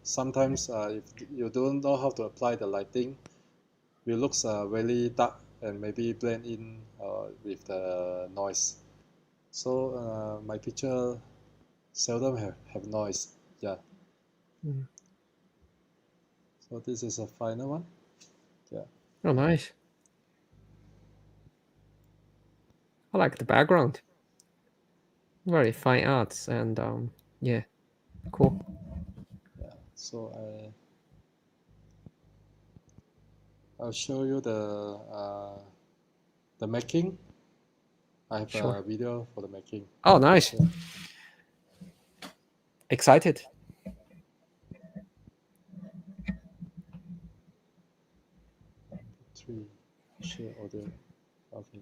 sometimes if you don't know how to apply the lighting, it looks very dark and maybe blend in with the noise. So my picture seldom have noise. Yeah. So this is a final one. Yeah. Oh, nice. I like the background. Very fine arts and yeah, cool. Yeah. So I'll show you the making. I have Sure. a video for the making. Oh, nice. Yeah. Excited. Three. Share audio. Okay.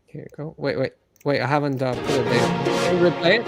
Here you go. Wait. I haven't put it there. Can you replay it?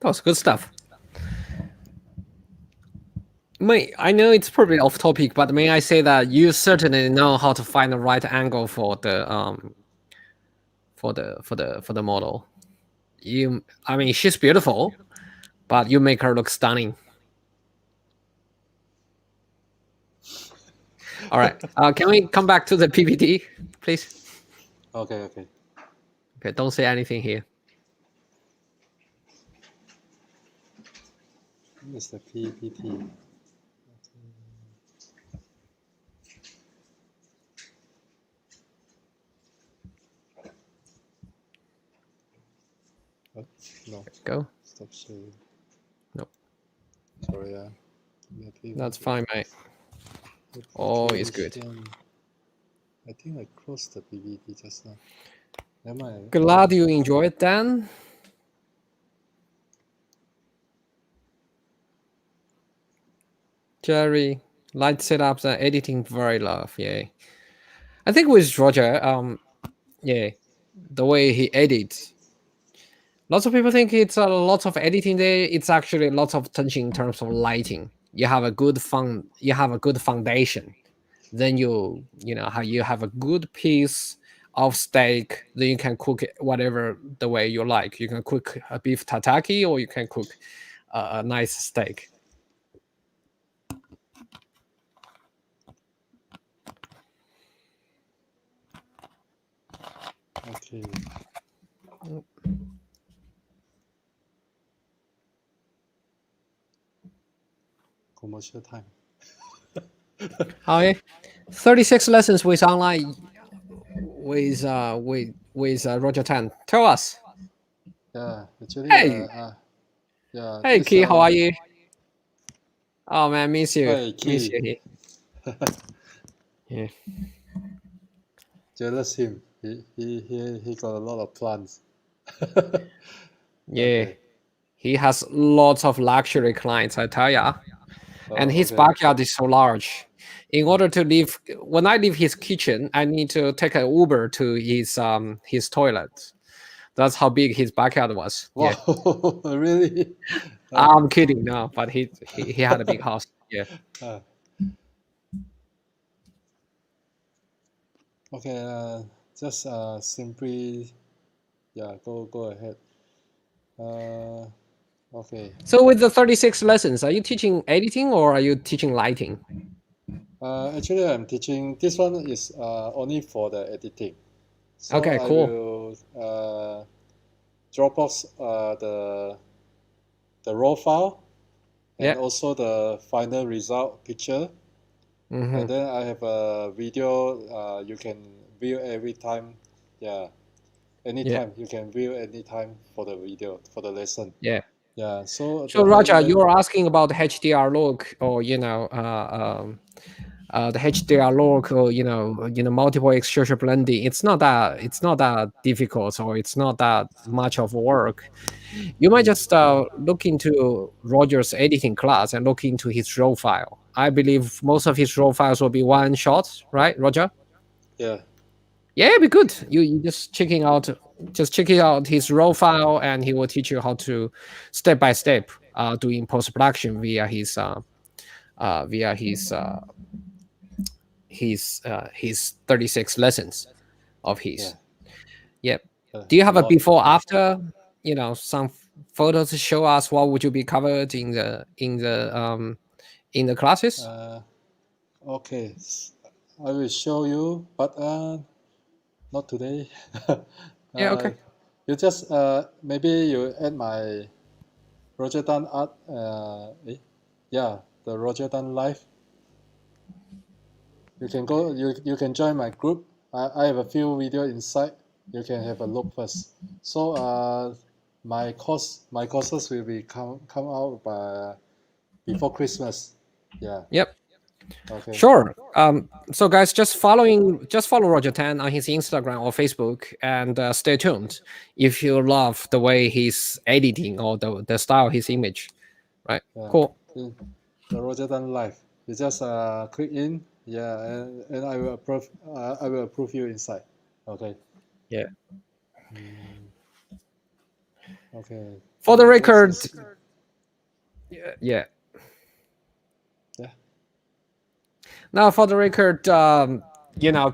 That was good stuff. I know it's probably off topic, but may I say that you certainly know how to find the right angle for the model. I mean, she's beautiful, but you make her look stunning. All right. Can we come back to the PPT, please? Okay. Okay. Don't say anything here. This is the PPT. Oh, no. Go. Stop sharing. Nope. Sorry. That's fine, mate. Oh, it's good. I think I closed the PPT just now. Never mind. Glad you enjoyed then. Jerry, light setups and editing very love. Yeah, I think with Roger, yeah, the way he edits. Lots of people think it's a lot of editing there. It's actually lots of attention in terms of lighting. You have a good you have a good foundation. Then you know how you have a good piece of steak. Then you can cook it whatever the way you like. You can cook a beef tataki or you can cook a nice steak. Okay. Commercial time. Okay, 36 lessons with online with Roger Tan. Tell us. Yeah, actually, Hey, yeah, hey, this, Key, how are you? Oh man, miss you, hey, miss Key, you. Yeah, jealous him. He got a lot of plants. yeah. Okay. He has lots of luxury clients, I tell ya. And Oh, his okay. backyard is so large. In order to leave, when I leave his kitchen, I need to take an Uber to his toilet. That's how big his backyard was. Yeah, Wow, really? I'm kidding now, but he had a big house. Yeah, Uh, okay, just simply, yeah, go ahead. Okay. so with the 36 lessons, are you teaching editing or are you teaching lighting? Actually, I'm teaching. This one is only for the editing. So Okay, I cool. will drop off the raw file and Yeah. also the final result picture. Hmm. And then I have a video you can view every time. Yeah, Yeah. anytime. You can view anytime for the video, for the lesson. Yeah. Yeah, so So the whole Raja, you were asking about HDR look, or the HDR look, or multiple exposure blending. It's not that difficult, or it's not that much of work. You might just look into Roger's editing class and look into his raw file. I believe most of his raw files will be one shot, right, Roger? yeah, Yeah, it'd be good. You just checking out his raw file, and he will teach you how to step by step doing post production via his 36 lessons of yeah. his. Yep. Do you A have a lot. before after? Some photos to show us what would you be covered in the classes? Okay, I will show you, but not today. Yeah. uh, Okay. you just maybe you add my Roger Tan art. Yeah, the Roger Tan live. You can go. You can join my group. I have a few video inside. You can have a look first. So my courses will be come out by before Christmas. Yeah. Yep. Okay. Sure. So guys, just follow Roger Tan on his Instagram or Facebook, and stay tuned if you love the way he's editing or the style, his image. Right. Yeah. Cool. The Roger Tan live. You just click in. Yeah, and I will approve. I will approve you inside. Okay. Yeah. Mm, okay. For the This record, is yeah. yeah. Now, for the record,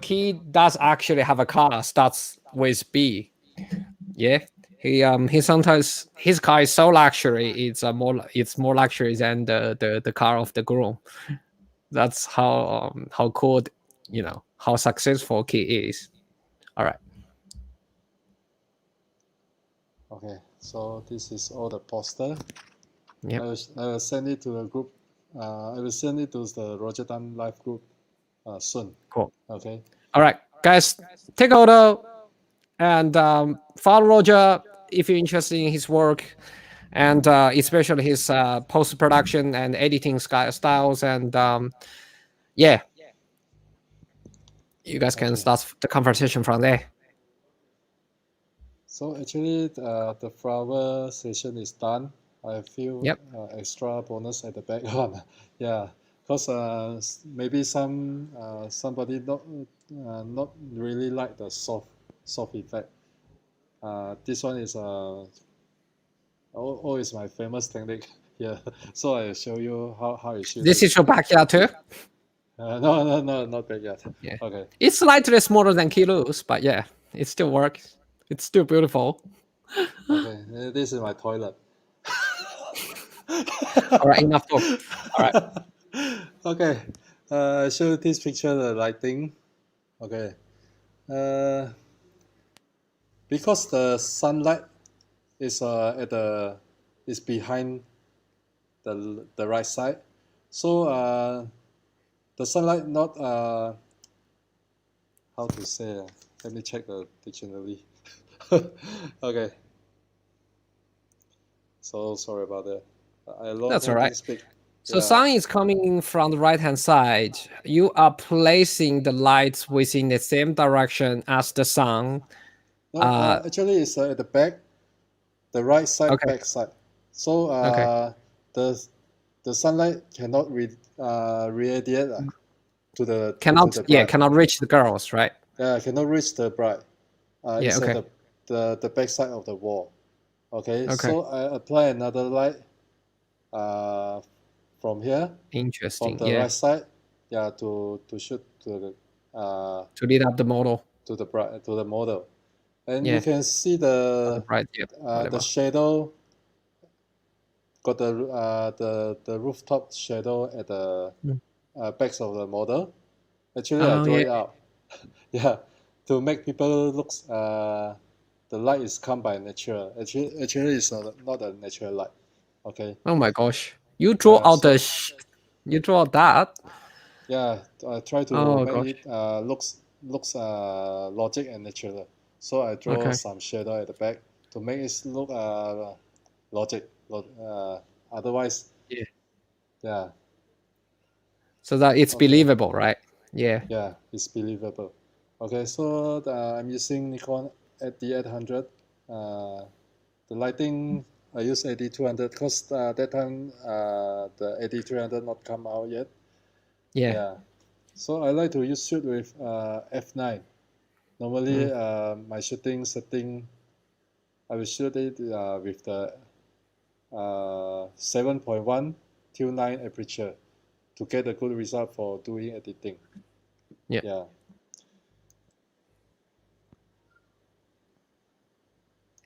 Key does actually have a car starts with B. Yeah. He sometimes his car is so luxury. It's more luxury than the car of the groom. That's how cool, how successful Key is. All right. Okay. So this is all the poster. Yep. I will send it to the group. I will send it to the Roger Tan live group soon. Cool. Okay. All right, guys, take a photo and follow Roger if you're interested in his work, and especially his post production and editing styles. And yeah, you guys can Okay. start the conversation from there. So actually, the flower session is done. I feel Yep. extra bonus at the back one. Yeah. because maybe somebody not really like the soft effect. This one is is my famous technique here. So I show you how it should. This is your backyard too? No, not bad yet. Yeah. Okay. It's slightly smaller than kilos, but yeah, it still works. It's still beautiful. Okay. This is my toilet. All right, enough talk. All right. Okay. I show this picture the lighting. Okay. Because the sunlight is is behind the right side, so the sunlight not how to say. Let me check the dictionary. Okay. So sorry about that. That's all I right. didn't speak. So Yeah. sun is coming from the right-hand side. You are placing the lights within the same direction as the sun. No, actually, it's at the back, the right side, Okay. back side. So Okay. the sunlight cannot radiate to the bride. Cannot reach the girls, right? Yeah, cannot reach the bride. Yeah, It's okay. at the back side of the wall. Okay, Okay. so I apply another light from here, from Interesting. the Yeah. right side, yeah, to shoot To lead up the model. to the model, and Yeah. you can see The the bride, yeah. Whatever. shadow. Got the rooftop shadow at the Mm. backs of the model. Actually, I Oh draw yeah. it out. Yeah, to make people looks the light is come by nature. Actually, it's not a natural light. Okay. Oh my gosh. You draw Yeah. out So you draw out that. yeah, I try to Oh make gosh. it looks logic and natural. So I draw Okay. some shadow at the back to make it look logic. Otherwise, Yeah. yeah, So that it's okay. believable, right? Yeah. Yeah, it's believable. Okay, so I'm using Nikon AD800. The lighting I use AD200 because that time the AD300 not come out yet. Yeah. Yeah, so I like to shoot with f9. Normally, my shooting setting, I will shoot it with the 7.1 till 9 aperture to get a good result for doing editing. Yeah. Yeah.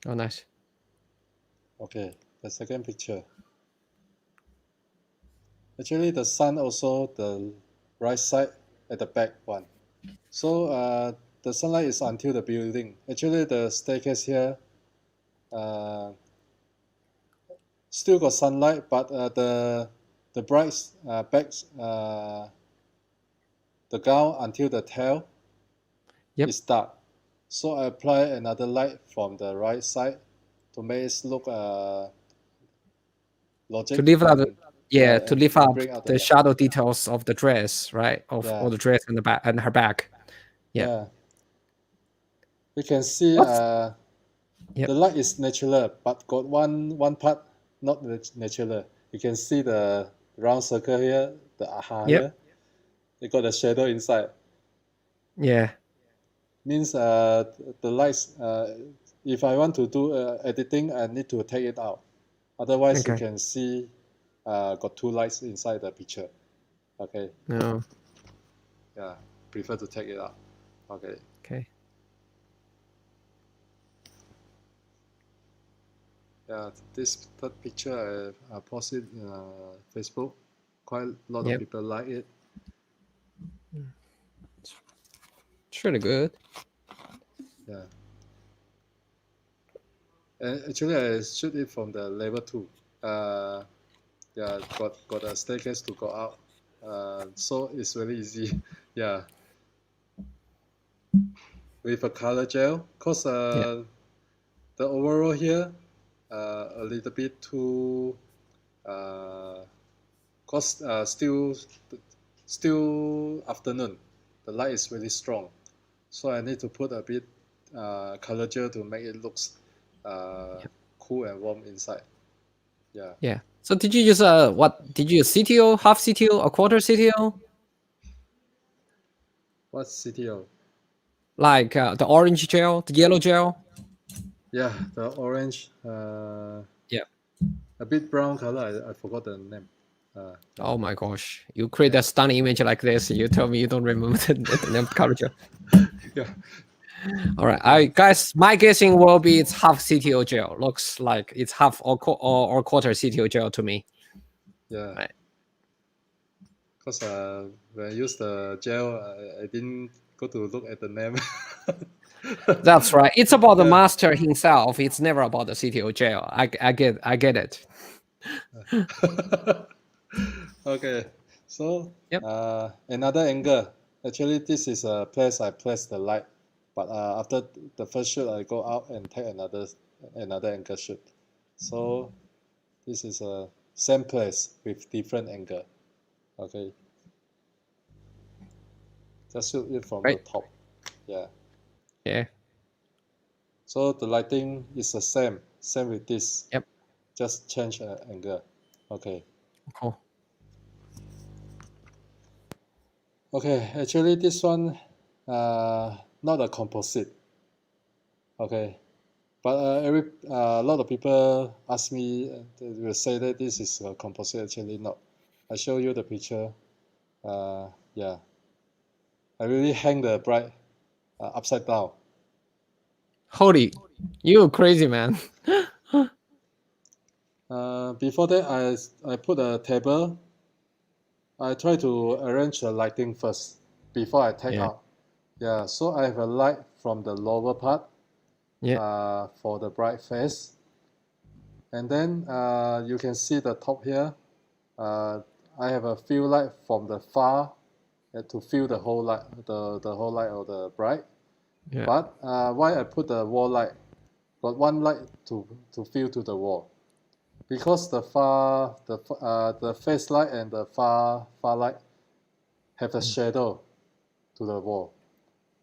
Oh nice. Okay, the second picture. Actually, the sun also the right side at the back one. So the sunlight is until the building. Actually, the staircase here still got sunlight, but the bright backs the gown until the tail Yep. is dark. So I apply another light from the right side to make it look logic. To leave out and, to leave and out bring out the light. shadow details of the dress, right? Of Yeah. all the dress and the back and her back. Yeah. Yeah. You can see Yep. the light is natural, but got one part not natural. You can see the round circle here, the aha Yep. here. You got the shadow inside. Yeah. Means the lights. If I want to do editing, I need to take it out. Otherwise, you Okay. can see got two lights inside the picture. Okay. No. Yeah. Prefer to take it out. Okay. Okay. Yeah, this third picture I posted in Facebook. Quite a lot Yep. of people like it. It's really good. Yeah. And actually, I shoot it from the level 2. Yeah, got a staircase to go out. So it's very easy. Yeah. With a color gel, cause Yeah. the overall here a little bit too cause still afternoon. The light is really strong, so I need to put a bit color gel to make it looks cool and warm inside. Yeah. Yeah. So did you use what? Did you use CTO, half CTO, a quarter CTO? What's CTO? Like the orange gel, the yellow gel? Yeah, the orange, Yeah. a bit brown color. I forgot the name. Oh my gosh. You create Yeah. a stunning image like this. You tell me you don't remember the name of the color gel. Yeah. All right, guys, my guessing will be it's half CTO gel. Looks like it's half or quarter CTO gel to me. Yeah. Right. Because when I use the gel, I didn't go to look at the name. That's right. It's about the Yeah. master himself. It's never about the CTO gel. I get it. Okay. So Yep. another angle. Actually, this is a place I place the light, but after the first shoot, I go out and take another angle shoot. So this is a same place with different angle. Okay. Just shoot it from the Right. top. Yeah. Yeah. So the lighting is the same with this. Yep. Just change angle. Okay. Cool. Okay. Actually, this one, not a composite. Okay. But a lot of people ask me, they will say that this is a composite. Actually, not. I show you the picture. Yeah. I really hang the bright upside down. Holy, you crazy man. Before that, I put a table. I try to arrange the lighting first before I take Yeah. out. Yeah, so I have a light from the lower part Yeah. for the bright face. And then you can see the top here. I have a few light from the far to fill the whole light, the whole light of the bright. Yeah. But why I put the wall light? Got one light to fill to the wall. Because the face light and the far light have a shadow to the wall,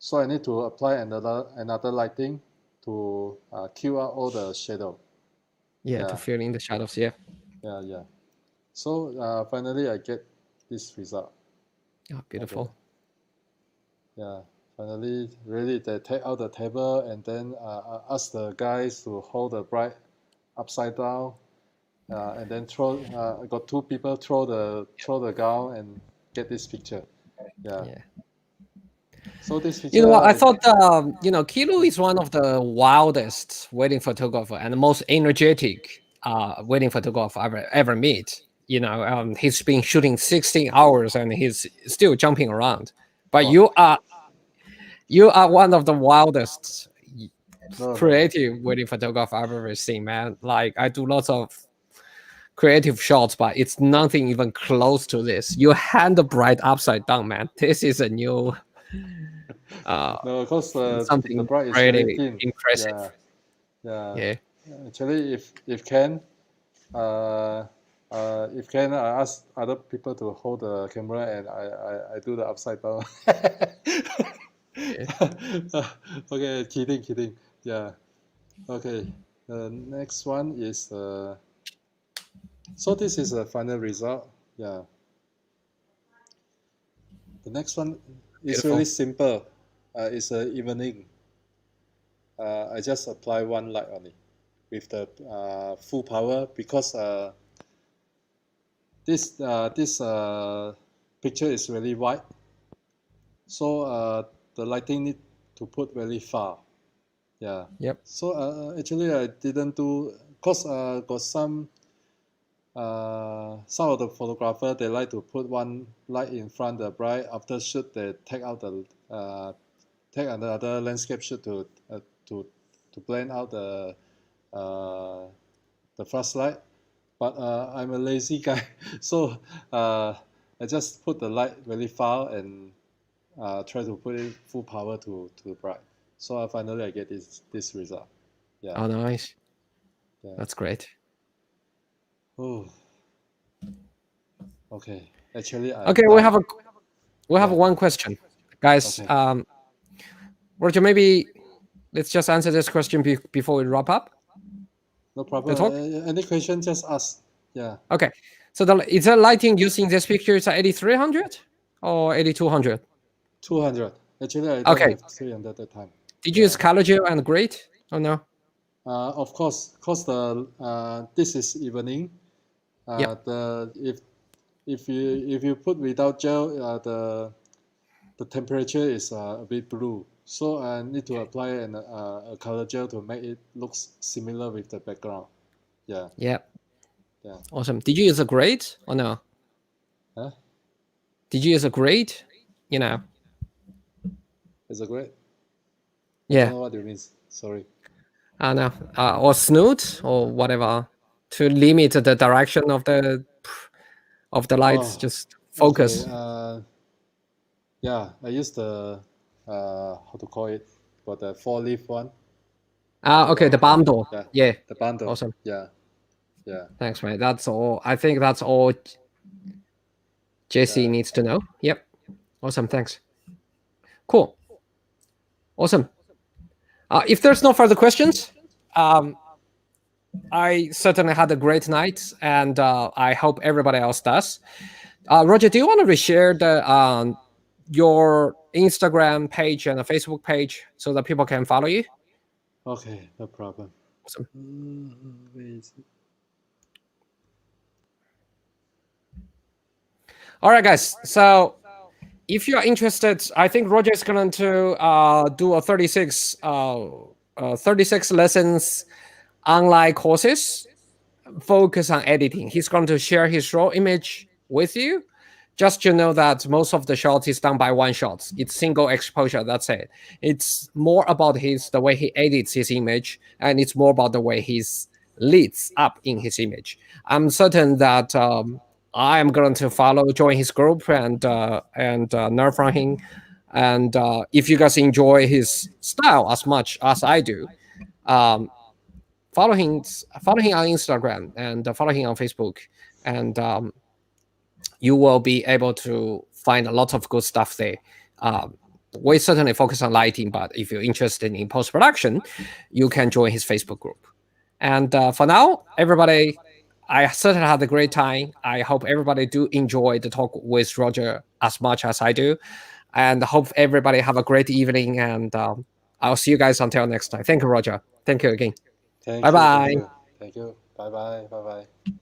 so I need to apply another lighting to kill out all the shadow. Yeah. To Yeah, fill in the shadows. Yeah. yeah. So finally, I get this result. Oh, Okay. beautiful. Yeah. Finally, really, they take out the table and then ask the guys to hold the bright upside down, and then throw. I got two people throw the gown and get this picture. Yeah. Yeah. So this You know what? I picture, thought, Kilo is one of the wildest wedding photographer and the most energetic wedding photographer I ever meet. He's been shooting 16 hours and he's still jumping around. But wow. you are one of the wildest No. creative wedding photographer I've ever seen, man. Like I do lots of creative shots, but it's nothing even close to this. You hand the bride upside down, man. This is a new No, because the something bright is very pretty thin. impressive. Yeah, yeah. Yeah. Actually, if can, uh, I ask other people to hold the camera and I do the upside down. Yeah. Okay, kidding. Yeah. Okay. The next one is so this is the final result. Yeah. The next one is Beautiful. really simple. It's a evening. I just apply one light on it with the full power because this picture is really wide, so the lighting need to put really far. Yeah. Yep. So actually I didn't do because got some of the photographer they like to put one light in front the bride. After shoot they take another landscape shoot to blend out uh, the flashlight. But I'm a lazy guy, so I just put the light really far and try to put it full power to the bright. So finally I get this result. Yeah. Oh, nice. Yeah. That's great. Oh. Okay. Actually, Okay, we have one question, guys. Okay. Roger, maybe let's just answer this question before we wrap up No the problem. talk. Any question, just ask. Yeah, Okay. So is the lighting using this picture is 8300 or 8200? 200. Actually, I don't Okay. have 300 at the time. Did you use Yeah. color gel and grit? Oh no. Of course, cause the this is evening. Yep. The if you put without gel, the temperature is a bit blue. So I need to apply a color gel to make it looks similar with the background. Yeah, Yep. yeah. Awesome. Did you use a grate or no? Huh? Did you use a grate? You know. Is it great? I don't Yeah. know what you mean. Sorry. No. Or snoot or whatever to limit the direction of the lights. Oh, Just okay. focus. Yeah, I use the how to call it, but the four leaf one. Okay. The Yeah, bundle. yeah, Yeah. the bundle. Awesome. Yeah, yeah, Thanks, mate. That's all. I think that's all JC yeah. needs to know. Yep. Awesome. Thanks. Cool. Awesome. If there's no further questions, um, I certainly had a great night, and I hope everybody else does. Roger, do you want to reshare your Instagram page and a Facebook page so that people can follow you? Okay, no problem. Awesome. Where is it? All right, guys. So if you are interested, I think Roger is going to do a 36 lessons online courses focus on editing. He's going to share his raw image with you. Just to know that most of the shots is done by one shot. It's single exposure. That's it. It's more about the way he edits his image, and it's more about the way he leads up in his image. I'm certain that I am going to join his group, and learn from him. And if you guys enjoy his style as much as I do, um, follow him on Instagram and follow him on Facebook, and you will be able to find a lot of good stuff there. Um, we certainly focus on lighting, but if you're interested in post production, you can join his Facebook group. And for now, everybody, I certainly had a great time. I hope everybody do enjoy the talk with Roger as much as I do, and hope everybody have a great evening. And I'll see you guys until next time. Thank you, Roger. Thank you again. Thank Bye you, thank bye. you, thank you. Bye bye, bye bye.